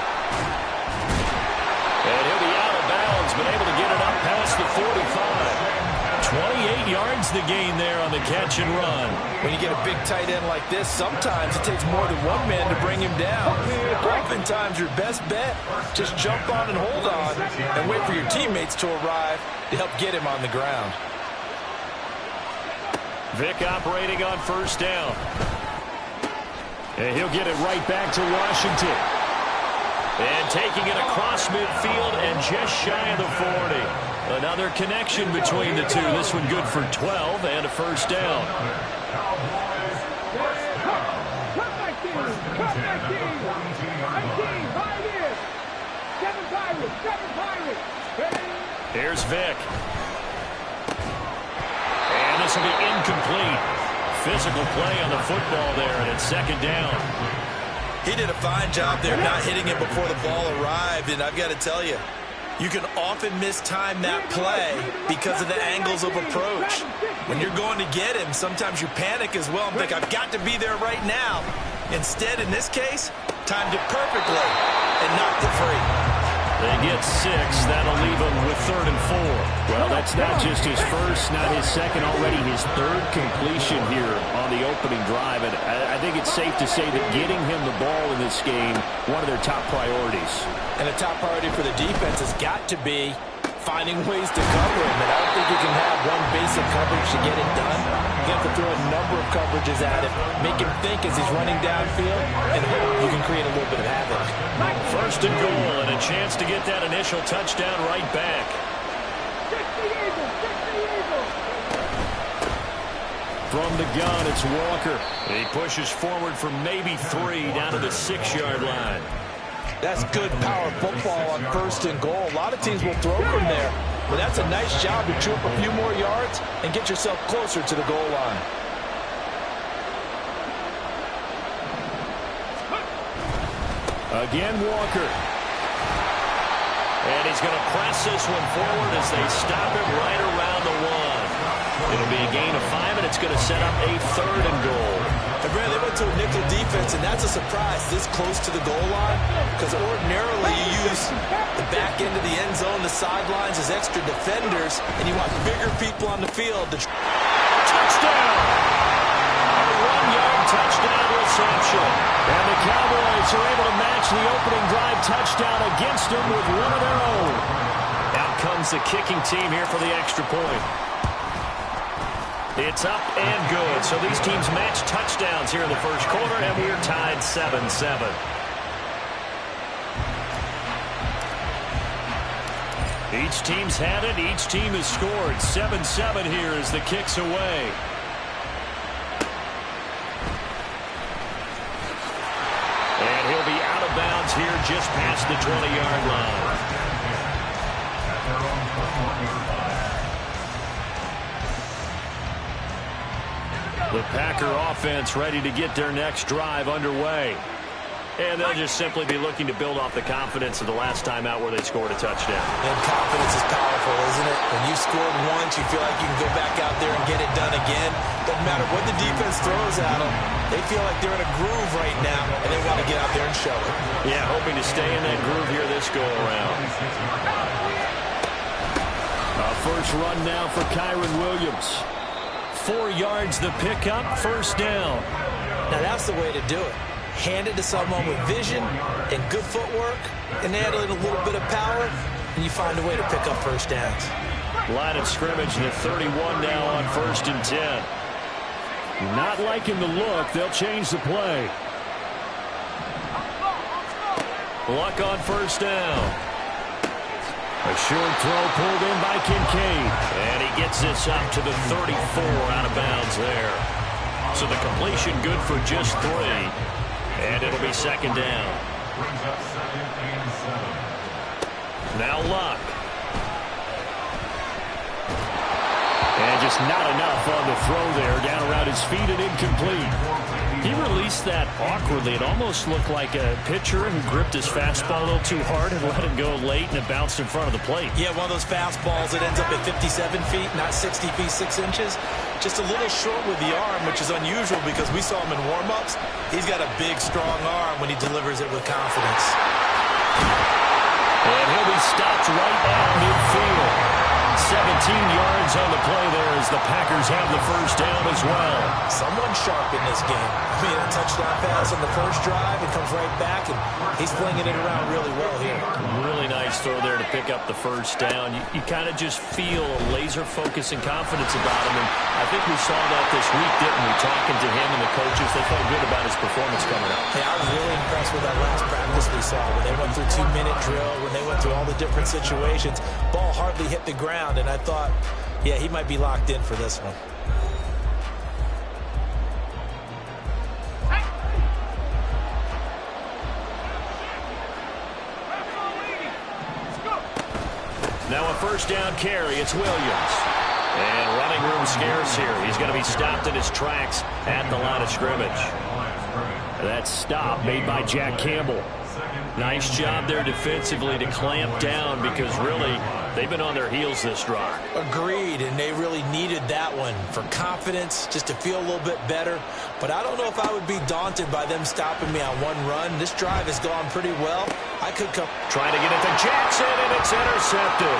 And he'll be out of bounds, but able to get it up past the 45. 28 yards the gain there on the catch and run. When you get a big tight end like this, sometimes it takes more than one man to bring him down. Oftentimes your best bet, just jump on and hold on and wait for your teammates to arrive to help get him on the ground. Vick operating on first down. And he'll get it right back to Washington. And taking it across midfield and just shy of the 40. Another connection between the two. This one good for 12 and a first down. Here's Vick. And this will be incomplete. Physical play on the football there, and it's second down. He did a fine job there not hitting it before the ball arrived, and I've got to tell you, you can often mistime that play because of the angles of approach. When you're going to get him, sometimes you panic as well and think, I've got to be there right now. Instead, in this case, timed it perfectly and knocked it free. They get 6. That'll leave him with 3rd and 4. Well, that's not just his first, not his second, already his 3rd completion here on the opening drive. And I think it's safe to say that getting him the ball in this game, one of their top priorities. And a top priority for the defense has got to be finding ways to cover him. And I don't think you can have one basic coverage to get it done. You have to throw a number of coverages at him, make him think as he's running downfield, and hope you can create a little bit of havoc. First and goal, and a chance to get that initial touchdown right back. From the gun, it's Walker. He pushes forward for maybe 3 down to the 6-yard line. That's good power football on first and goal. A lot of teams will throw from there, but that's a nice job to chew up a few more yards and get yourself closer to the goal line. Again, Walker. And he's going to press this one forward as they stop him right around the 1. It'll be a gain of 5, and it's going to set up a 3rd and goal. And Brad, they went to a nickel defense, and that's a surprise this close to the goal line, because ordinarily you use the back end of the end zone, the sidelines as extra defenders, and you want bigger people on the field. Touchdown! A 1-yard touchdown reception. And the Cowboys are able to match the opening drive touchdown against them with one of their own. Out comes the kicking team here for the extra point. It's up and good. So these teams match touchdowns here in the first quarter, and we're tied 7-7. Each team's had it. Each team has scored. 7-7 here as the kick's away. And he'll be out of bounds here just past the 20-yard line. The Packer offense ready to get their next drive underway. And they'll just simply be looking to build off the confidence of the last time out where they scored a touchdown. And confidence is powerful, isn't it? When you scored once, you feel like you can go back out there and get it done again. Doesn't matter what the defense throws at them. They feel like they're in a groove right now, and they want to get out there and show it. Yeah, hoping to stay in that groove here this go-around. First run now for Kyren Williams. 4 yards the pickup, first down. Now that's the way to do it. Hand it to someone with vision and good footwork, and add in a little bit of power, and you find a way to pick up first downs. Line of scrimmage to 31 now on 1st and 10. Not liking the look. They'll change the play. Luck on first down. A short throw pulled in by Kincaid. And he gets this up to the 34 out of bounds there. So the completion good for just 3. And it'll be second down. Now Luck. And just not enough on the throw there. Down around his feet and incomplete. He released that awkwardly. It almost looked like a pitcher who gripped his fastball a little too hard and let it go late, and it bounced in front of the plate. Yeah, one of those fastballs that ends up at 57 feet, not 60 feet, 6 inches. Just a little short with the arm, which is unusual because we saw him in warm-ups. He's got a big, strong arm when he delivers it with confidence. And he'll be stopped right now midfield. 17 yards on the play there as the Packers have the first down as well. Someone sharp in this game. I mean, a touchdown pass on the first drive. It comes right back, and he's flinging it around really well here. Really nice throw there to pick up the first down. You kind of just feel a laser focus and confidence about him, and I think we saw that this week, didn't we? Talking to him and the coaches, they felt good about his performance coming up. Hey, I was really impressed with that last practice we saw when they went through 2-minute drill, when they went through all the different situations. Ball hardly hit the ground, and I thought, yeah, he might be locked in for this one. Now a first down carry. It's Williams. And running room scarce here. He's going to be stopped in his tracks at the line of scrimmage. That stop made by Jack Campbell. Nice job there defensively to clamp down because really they've been on their heels this drive. Agreed, and they really needed that one for confidence, just to feel a little bit better. But I don't know if I would be daunted by them stopping me on one run. This drive has gone pretty well. I could come. Trying to get it to Jackson, and it's intercepted.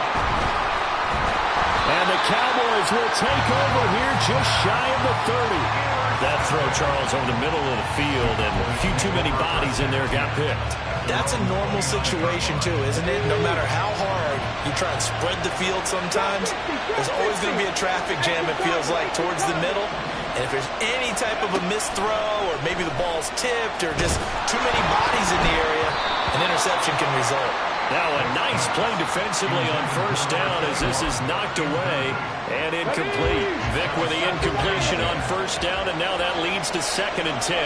And the Cowboys will take over here just shy of the 30. That throw, Charles, over the middle of the field, and a few too many bodies in there got picked. That's a normal situation, too, isn't it? No matter how hard you try and spread the field sometimes, there's always going to be a traffic jam, it feels like, towards the middle. And if there's any type of a missed throw, or maybe the ball's tipped, or just too many bodies in the area, an interception can result. Now a nice play defensively on first down as this is knocked away and incomplete. Vic with the incompletion on first down, and now that leads to 2nd and 10.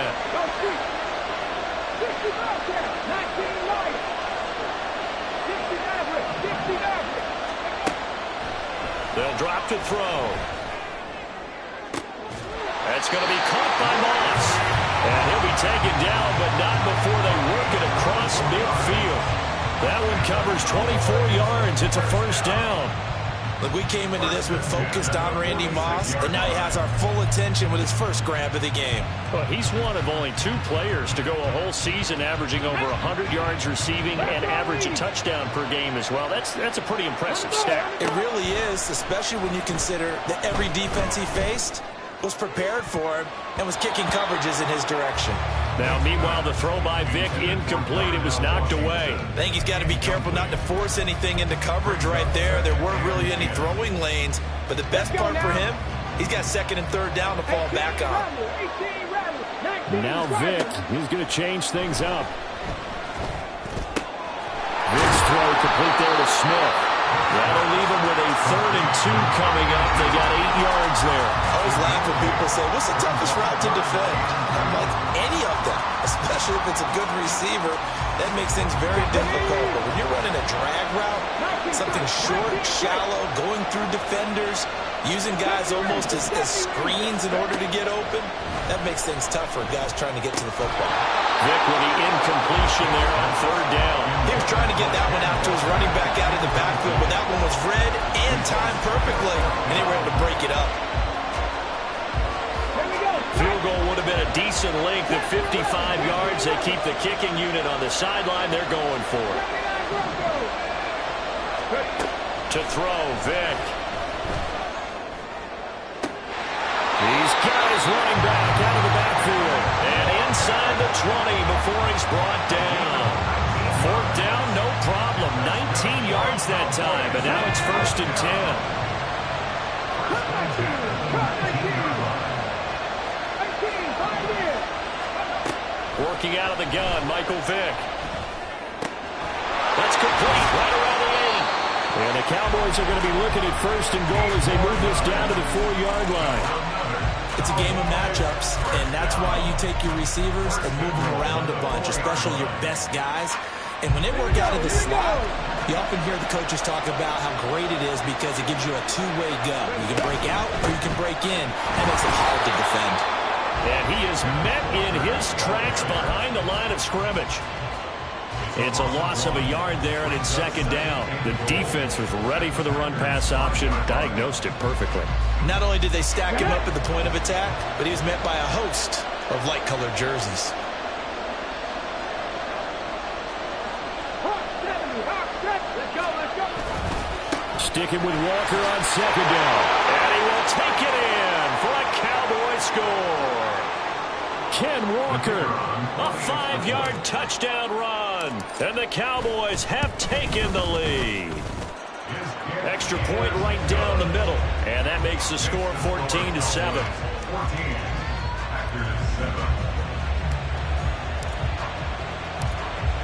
They'll drop to throw. That's going to be caught by Moss. And he'll be taken down, but not before they work it across midfield. That one covers 24 yards. It's a first down. Look, we came into this with focused on Randy Moss, and now he has our full attention with his first grab of the game. Well, he's one of only 2 players to go a whole season averaging over 100 yards receiving and average a touchdown per game as well. That's a pretty impressive stat. It really is, especially when you consider that every defense he faced was prepared for him and was kicking coverages in his direction. Now, meanwhile, the throw by Vic incomplete. It was knocked away. I think he's got to be careful not to force anything into coverage right there. There weren't really any throwing lanes, but the best part for him, he's got 2nd and 3rd down to fall back on. Now Vic, he's going to change things up. Vic's throw complete there to Smith. That'll leave him with a 3rd and 2 coming up. They got 8 yards there. I always laugh when people say, what's the toughest route to defend? I'm like, any of them, especially if it's a good receiver. That makes things very difficult. But when you're running a drag route, something short, shallow, going through defenders, using guys almost as screens in order to get open, That makes things tough for guys trying to get to the football. Vick with the incompletion there on third down. He was trying to get that one out to his running back out in the backfield, but that one was read and timed perfectly, and they were able to break it up. Field goal would have been a decent length at 55 yards. They keep the kicking unit on the sideline. They're going for it. To throw, Vick. These guys running back out of the backfield. And inside the 20 before he's brought down. Fourth down, no problem. 19 yards that time, but now it's 1st and 10. Working out of the gun, Michael Vick. That's complete, right around the 8. And the Cowboys are going to be looking at 1st and goal as they move this down to the 4-yard line. It's a game of matchups, and that's why you take your receivers and move them around a bunch, especially your best guys. And when they work out of the slot, you often hear the coaches talk about how great it is because it gives you a two-way go. You can break out or you can break in. That makes it hard to defend. And he is met in his tracks behind the line of scrimmage. It's a loss of a yard there, and it's 2nd down. The defense was ready for the run-pass option, diagnosed it perfectly. Not only did they stack him up at the point of attack, but he was met by a host of light-colored jerseys. Sticking with Walker on 2nd down. And he will take it in for a Cowboy score. Ken Walker, a 5-yard touchdown run. And the Cowboys have taken the lead. Extra point right down the middle. And that makes the score 14-7.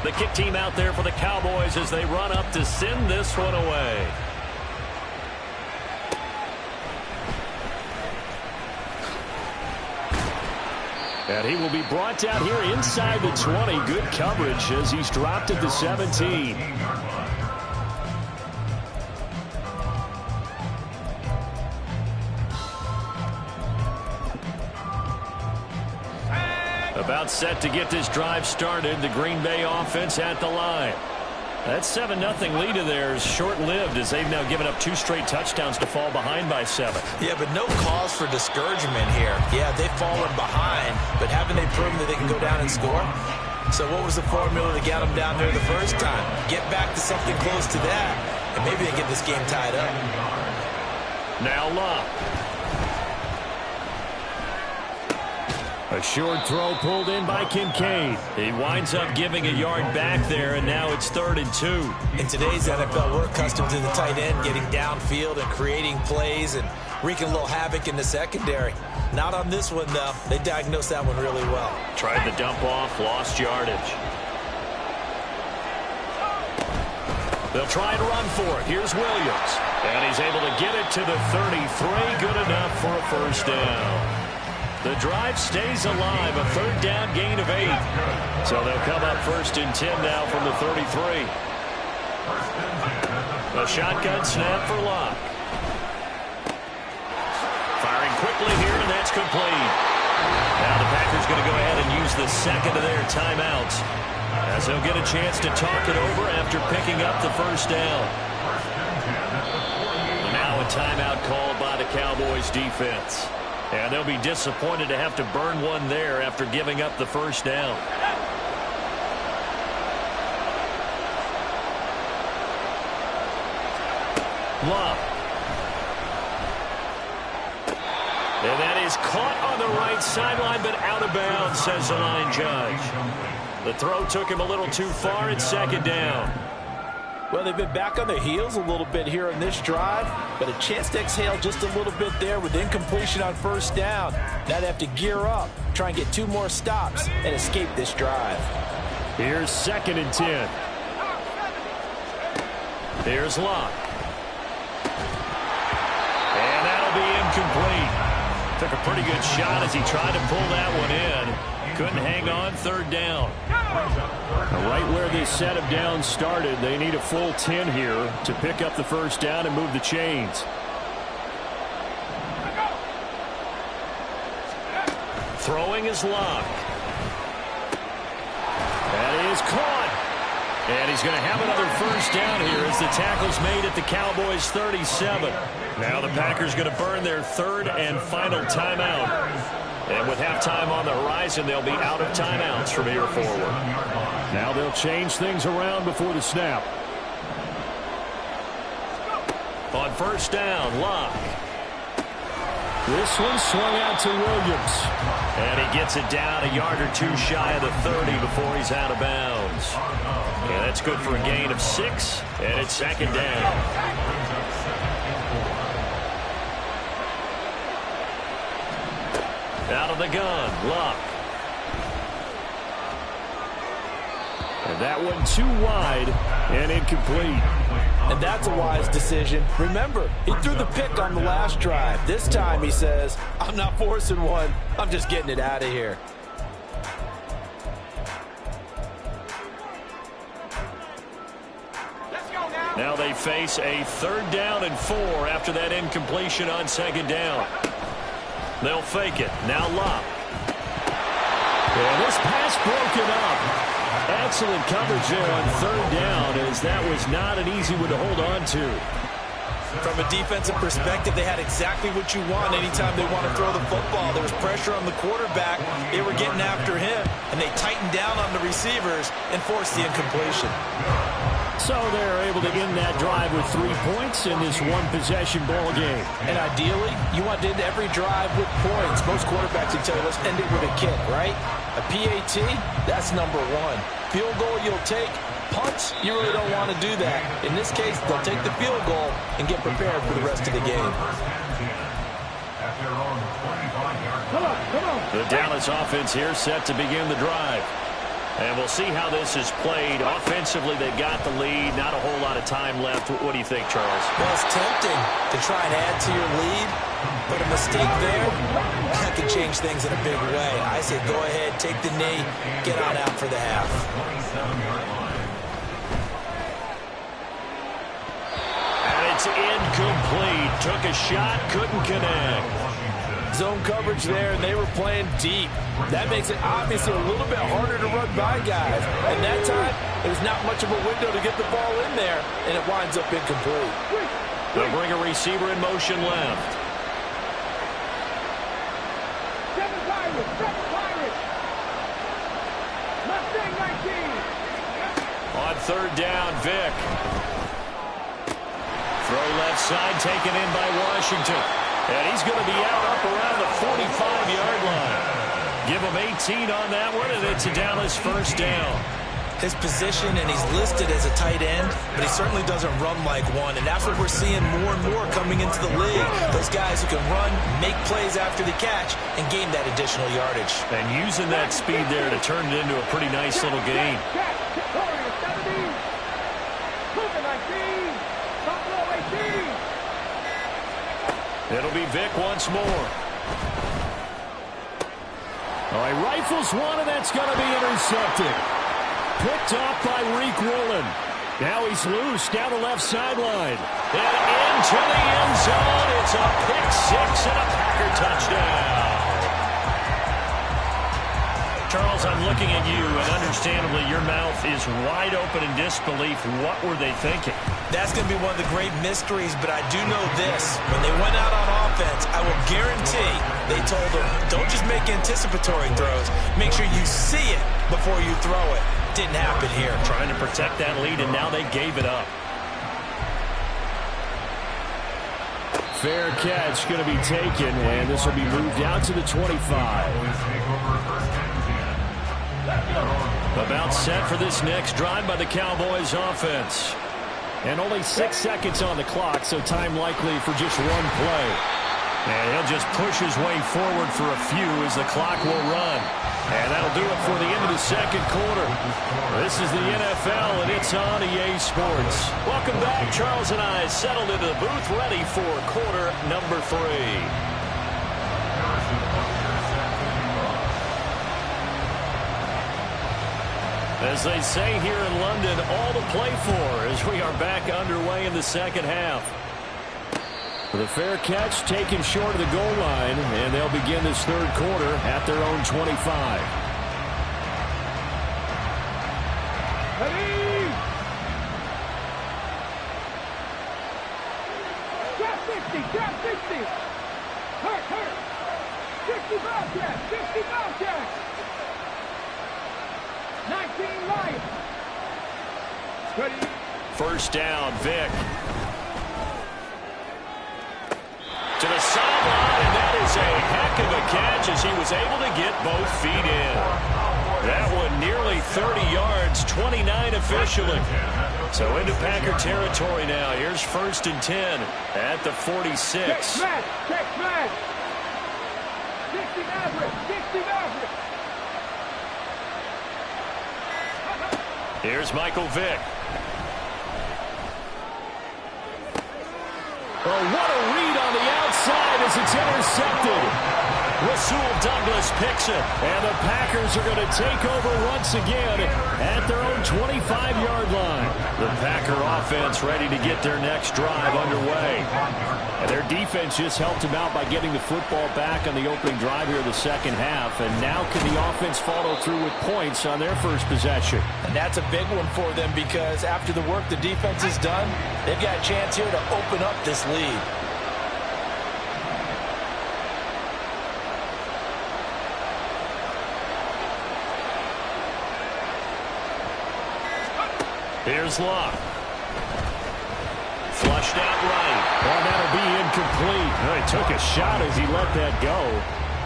The kick team out there for the Cowboys as they run up to send this one away. And he will be brought down here inside the 20. Good coverage as he's dropped at the 17. About set to get this drive started. The Green Bay offense at the line. That 7-0 lead of theirs short-lived as they've now given up 2 straight touchdowns to fall behind by 7. Yeah, but no cause for discouragement here. Yeah, they've fallen behind, but haven't they proven that they can go down and score? So what was the formula that got them down there the first time? Get back to something close to that, and maybe they get this game tied up. Now Locke. A short throw pulled in by Kincaid. He winds up giving a yard back there, and now it's 3rd and 2. In today's NFL, we're accustomed to the tight end getting downfield and creating plays and wreaking a little havoc in the secondary. Not on this one, though. They diagnosed that one really well. Tried the dump off, lost yardage. They'll try and run for it. Here's Williams. And he's able to get it to the 33. Good enough for a 1st down. The drive stays alive, a 3rd down gain of 8. So they'll come up 1st and 10 now from the 33. A shotgun snap for Locke. Firing quickly here, and that's complete. Now the Packers going to go ahead and use the 2nd of their timeouts, as they'll get a chance to talk it over after picking up the 1st down. Now a timeout called by the Cowboys defense. And they'll be disappointed to have to burn one there after giving up the 1st down. Love. And that is caught on the right sideline, but out of bounds, says the line judge. The throw took him a little too far. It's 2nd down. Well, they've been back on their heels a little bit here on this drive, but a chance to exhale just a little bit there with incompletion on 1st down. Now they have to gear up, try and get 2 more stops, and escape this drive. Here's 2nd and 10. Here's Locke. And that'll be incomplete. Took a pretty good shot as he tried to pull that one in. Couldn't hang on, 3rd down. Right where this set of downs started, they need a full 10 here to pick up the 1st down and move the chains. Throw is Locke. That is caught. And he's going to have another first down here as the tackle's made at the Cowboys' 37. Now the Packers going to burn their third and final timeout. And with halftime on the horizon, they'll be out of timeouts from here forward. Now they'll change things around before the snap. On first down, Locke. This one swung out to Williams. And he gets it down a yard or two shy of the 30 before he's out of bounds. And that's good for a gain of 6, and it's second down. Out of the gun, Locke. And that one too wide and incomplete. And that's a wise decision. Remember, he threw the pick on the last drive. This time he says, I'm not forcing one. I'm just getting it out of here. Now they face a 3rd down and 4 after that incompletion on second down. They'll fake it. Now Locke. And this pass broken up. Excellent coverage there on 3rd down, as that was not an easy one to hold on to. From a defensive perspective, they had exactly what you want anytime they want to throw the football. There was pressure on the quarterback. They were getting after him, and they tightened down on the receivers and forced the incompletion. So they're able to end that drive with 3 points in this one-possession ball game. And ideally, you want to end every drive with points. Most quarterbacks would tell you, let's end it with a kick, right? A PAT, that's number 1. Field goal you'll take. Punts, you really don't want to do that. In this case, they'll take the field goal and get prepared for the rest of the game. The Dallas offense here set to begin the drive. And we'll see how this is played. Offensively, they got the lead. Not a whole lot of time left. What do you think, Charles? Well, it's tempting to try and add to your lead, but a mistake there, that could change things in a big way. I say go ahead, take the knee, get on out for the half. And it's incomplete. Took a shot, couldn't connect. Zone coverage there, and they were playing deep. That makes it obviously a little bit harder to run by guys. And that time, there's not much of a window to get the ball in there, and it winds up incomplete. They'll bring a receiver in motion left. 7 Pirates. Mustang 19. On 3rd down, Vick. Throw left side, taken in by Washington. And he's going to be out up around the 45-yard line. Give him 18 on that one, and it's a Dallas first down. His position, and he's listed as a tight end, but he certainly doesn't run like one, and that's what we're seeing more and more coming into the league. Those guys who can run, make plays after the catch, and gain that additional yardage. And using that speed there to turn it into a pretty nice little gain. It'll be Vick once more. All right, rifles one, and that's going to be intercepted. Picked off by Reek Woolen. Now he's loose down the left sideline. And into the end zone. It's a pick 6 and a Packer touchdown. Charles, I'm looking at you, and understandably, your mouth is wide open in disbelief. What were they thinking? That's going to be one of the great mysteries, but I do know this. When they went out on offense, I will guarantee they told them, don't just make anticipatory throws. Make sure you see it before you throw it. Didn't happen here. Trying to protect that lead, and now they gave it up. Fair catch going to be taken, and this will be moved out to the 25. About set for this next drive by the Cowboys offense. And only 6 seconds on the clock, so time likely for just one play. And he'll just push his way forward for a few as the clock will run. And that'll do it for the end of the second quarter. This is the NFL, and it's on EA Sports. Welcome back. Charles and I settled into the booth, ready for quarter number 3. As they say here in London, all to play for as we are back underway in the second half. The fair catch taken short of the goal line, and they'll begin this third quarter at their own 25. Ready? Trap 60, trap 60. Hurt. 60 Bobcats, 60 Bobcats. 19 Lions. Ready? First down, Vic. To the sideline, and that is a heck of a catch as he was able to get both feet in. That one nearly 30 yards, 29 officially. So into Packer territory now. Here's 1st and 10 at the 46. Check smash. 60 Maverick, 60 Maverick. Here's Michael Vick. Oh, what a read on the outside as it's intercepted. Rasul Douglas picks it, and the Packers are going to take over once again at their own 25-yard line. The Packer offense ready to get their next drive underway. And their defense just helped them out by getting the football back on the opening drive here in the second half. And now can the offense follow through with points on their first possession? And that's a big one for them because after the work the defense has done, they've got a chance here to open up this lead. Here's Locke. Flushed out right. Well, that'll be incomplete. He took a shot as he let that go.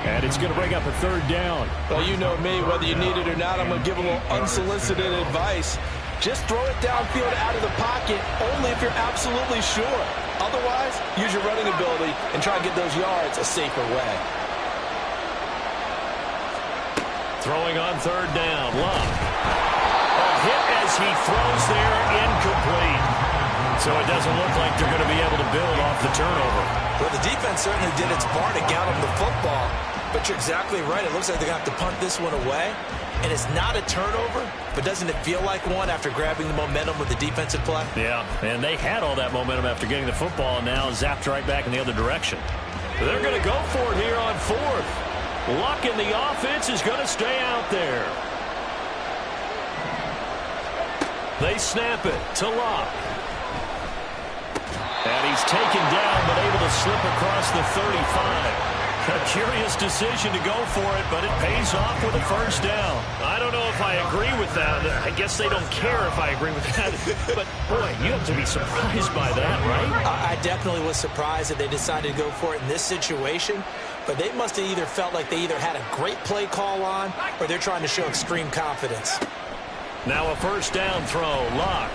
And it's going to bring up a third down. Well, you know me, whether you need it or not, I'm going to give a little unsolicited advice. Just throw it downfield out of the pocket only if you're absolutely sure. Otherwise, use your running ability and try to get those yards a safer way. Throwing on third down. Locke. Hit as he throws there, incomplete. So it doesn't look like they're going to be able to build off the turnover. Well, the defense certainly did its part to get them the football. But you're exactly right. It looks like they're going to have to punt this one away. And it's not a turnover, but doesn't it feel like one after grabbing the momentum with the defensive play? Yeah, and they had all that momentum after getting the football and now zapped right back in the other direction. They're going to go for it here on fourth. Luck in the offense is going to stay out there. They snap it to Locke. And he's taken down, but able to slip across the 35. A curious decision to go for it, but it pays off with a first down. I don't know if I agree with that. I guess they don't care if I agree with that. But, boy, you have to be surprised by that, right? I definitely was surprised that they decided to go for it in this situation. But they must have either felt like they either had a great play call on or they're trying to show extreme confidence. Now a first down throw. Locke.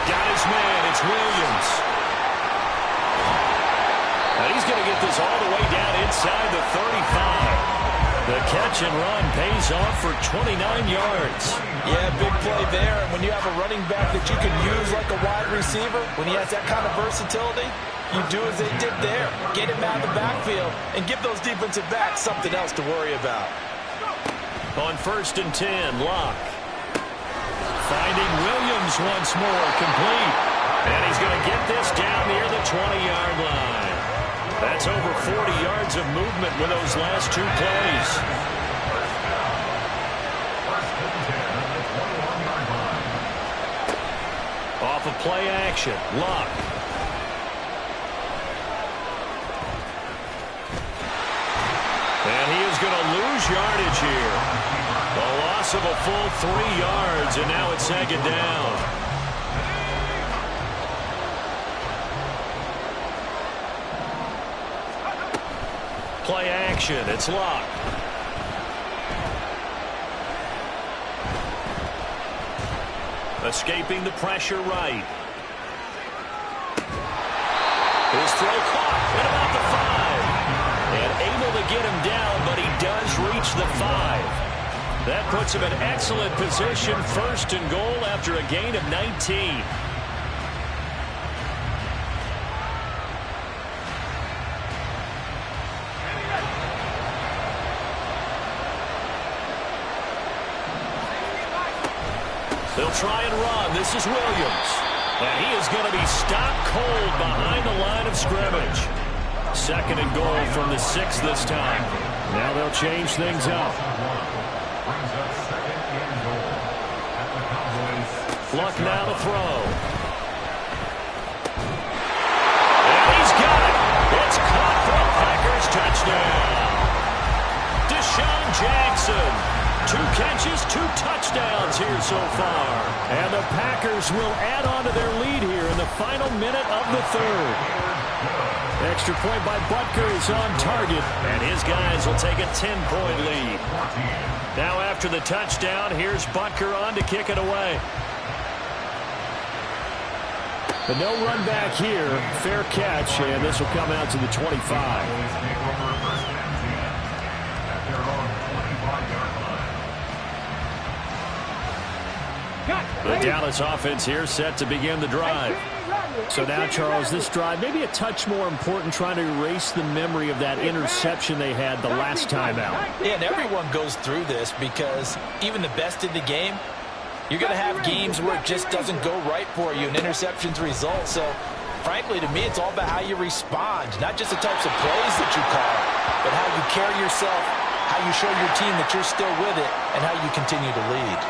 Got his man. It's Williams. And he's going to get this all the way down inside the 35. The catch and run pays off for 29 yards. Yeah, big play there. And when you have a running back that you can use like a wide receiver, when he has that kind of versatility, you do as they did there. Get him out of the backfield and give those defensive backs something else to worry about. On 1st and 10, Locke. Finding Williams once more, complete. And he's going to get this down near the 20-yard line. That's over 40 yards of movement with those last two plays. Off of play action, Locke. And he is going to lose yardage here. A loss of a full 3 yards, and now it's second down. Play action, it's Locke. Escaping the pressure right. His throw caught at about the 5. And able to get him down, but he does reach the 5. That puts him in excellent position, 1st and goal after a gain of 19. They'll try and run. This is Williams. And he is going to be stopped cold behind the line of scrimmage. 2nd and goal from the 6 this time. Now they'll change things up. Luck now to throw. And he's got it. It's caught for a Packers touchdown. Deshaun Jackson. 2 catches, 2 touchdowns here so far. And the Packers will add on to their lead here in the final minute of the 3rd. Extra point by Butker is on target, and his guys will take a 10-point lead. Now after the touchdown, here's Butker on to kick it away. But no run back here. Fair catch, and this will come out to the 25. The Dallas offense here set to begin the drive. So now, Charles, this drive maybe a touch more important, trying to erase the memory of that interception they had the last time out. Yeah, and everyone goes through this because even the best in the game, you're going to have games where it just doesn't go right for you, and interceptions result. So, frankly, to me, it's all about how you respond, not just the types of plays that you call, but how you carry yourself, how you show your team that you're still with it, and how you continue to lead.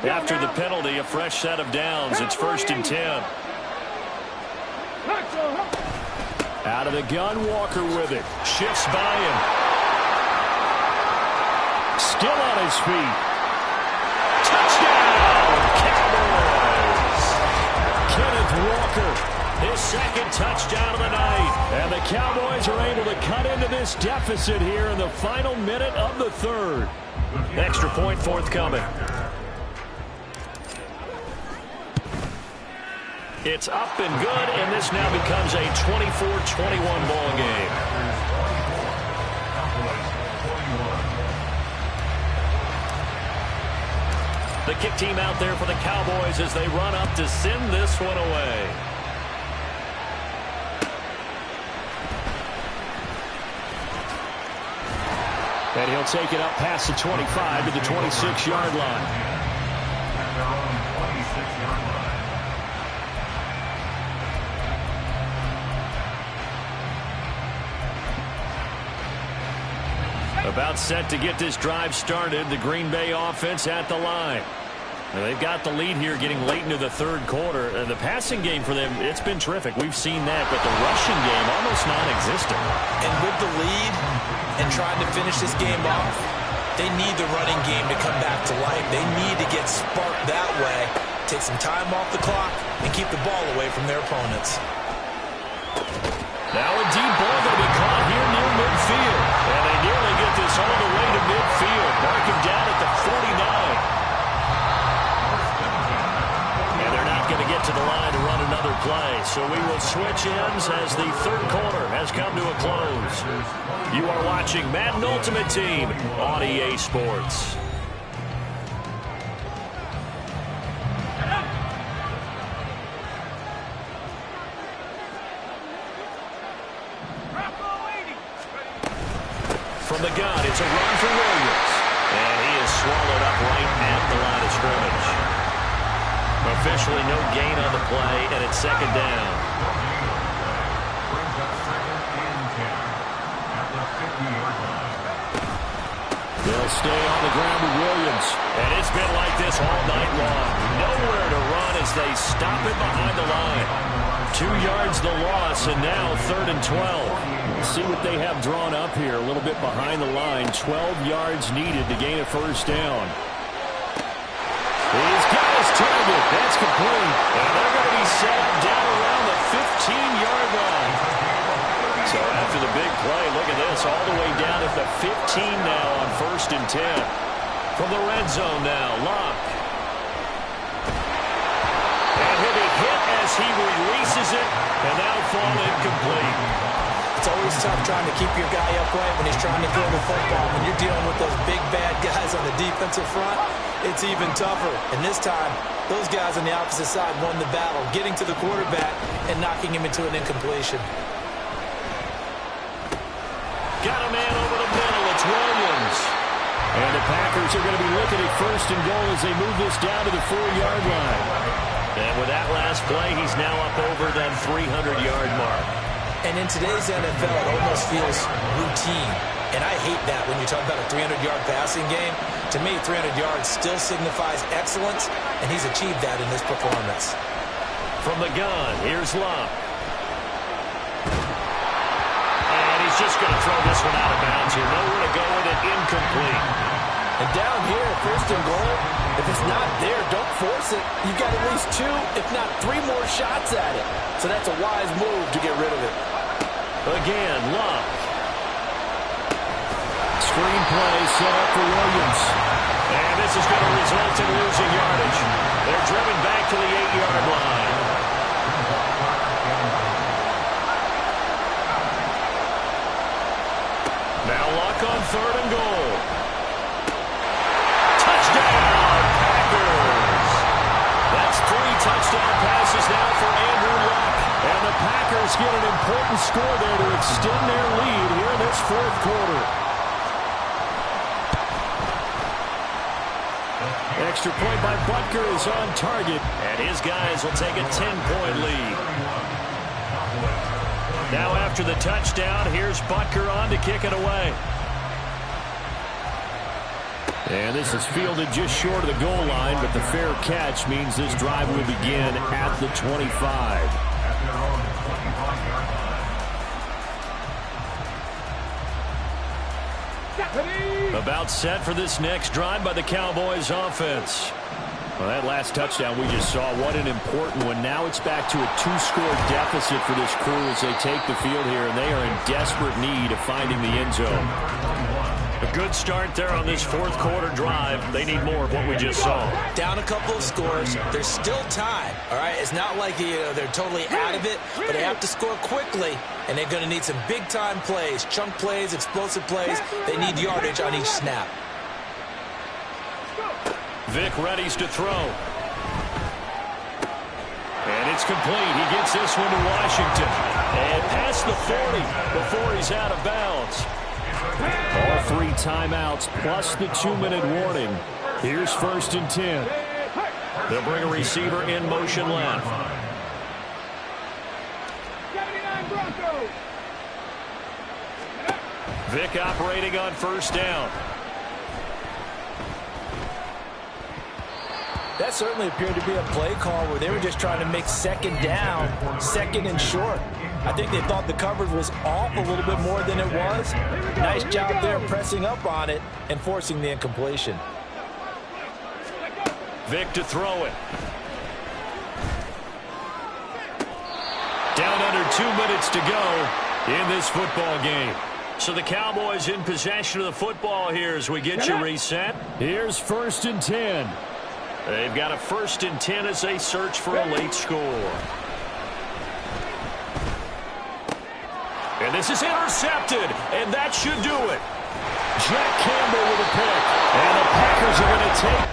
After the penalty, a fresh set of downs. It's 1st and 10. Out of the gun, Walker with it. Shifts by him. Still on his feet. Touchdown, Cowboys! Kenneth Walker, his 2nd touchdown of the night. And the Cowboys are able to cut into this deficit here in the final minute of the 3rd. Extra point forthcoming. It's up and good, and this now becomes a 24-21 ball game. The kick team out there for the Cowboys as they run up to send this one away. And he'll take it up past the 25 to the 26-yard line. About set to get this drive started. The Green Bay offense at the line. And they've got the lead here getting late into the 3rd quarter. The passing game for them, it's been terrific. We've seen that, but the rushing game almost non-existent. And with the lead and trying to finish this game off, they need the running game to come back to life. They need to get sparked that way, take some time off the clock, and keep the ball away from their opponents. Now a deep ball going to be caught here near midfield. And they nearly get this all the way to midfield. Mark him down at the 49. And they're not going to get to the line to run another play. So we will switch ends as the 3rd quarter has come to a close. You are watching Madden Ultimate Team on EA Sports. From the gun, it's a run for Williams. And he is swallowed up right at the line of scrimmage. Officially no gain on the play, and it's 2nd down. They'll stay on the ground with Williams. And it's been like this all night long. Nowhere to run as they stop it behind the line. 2 yards the loss, and now 3rd and 12. See what they have drawn up here. A little bit behind the line. 12 yards needed to gain a 1st down. He's got his target. That's complete. And they're going to be set up down around the 15-yard line. So after the big play, look at this. All the way down at the 15 now on 1st and 10. From the red zone now, Locke. And he'll be hit as he releases it. And that'll fall incomplete. It's always tough trying to keep your guy upright when he's trying to throw the football. When you're dealing with those big, bad guys on the defensive front, it's even tougher. And this time, those guys on the opposite side won the battle, getting to the quarterback and knocking him into an incompletion. Got a man over the middle. It's Williams. And the Packers are going to be looking at 1st and goal as they move this down to the 4-yard line. And with that last play, he's now up over that 300-yard mark. And in today's NFL, it almost feels routine. And I hate that when you talk about a 300-yard passing game. To me, 300 yards still signifies excellence, and he's achieved that in this performance. From the gun, here's Love. And he's just going to throw this one out of bounds here. Nowhere to go with it, incomplete. And down here, 1st and goal, if it's not there, don't force it. You've got at least 2, if not 3 more shots at it. So that's a wise move to get rid of it. Again, Love. Screen play set up for Williams. And this is going to result in losing yardage. They're driven back to the 8-yard line. Now Luck on 3rd and goal. Touchdown, Packers! That's 3 touchdown passes now for Andrew Luck. And the Packers get an important score there to extend their lead here in this 4th quarter. Extra point by Butker is on target, and his guys will take a 10-point lead. Now after the touchdown, here's Butker on to kick it away. And this is fielded just short of the goal line, but the fair catch means this drive will begin at the 25. About set for this next drive by the Cowboys offense. Well, that last touchdown we just saw, what an important one. Now it's back to a 2-score deficit for this crew as they take the field here, and they are in desperate need of finding the end zone. A good start there on this 4th quarter drive. They need more of what we just saw. Down a couple of scores. There's still time, all right? It's not like they're totally out of it, but they have to score quickly, and they're going to need some big-time plays, chunk plays, explosive plays. They need yardage on each snap. Vic readies to throw. And it's complete. He gets this one to Washington. And past the 40 before he's out of bounds. All 3 timeouts plus the 2-minute warning. Here's 1st and 10. They'll bring a receiver in motion left. 79 Broncos. Vic operating on 1st down. That certainly appeared to be a play call where they were just trying to make 2nd down, 2nd and short. I think they thought the coverage was off a little bit more than it was. Nice job there pressing up on it and forcing the incompletion. Vic to throw it. Down under 2 minutes to go in this football game. So the Cowboys in possession of the football here as we get you reset. Here's 1st and 10. They've got a 1st and 10 as they search for a late score. And this is intercepted, and that should do it. Jack Campbell with a pick, and the Packers are going to take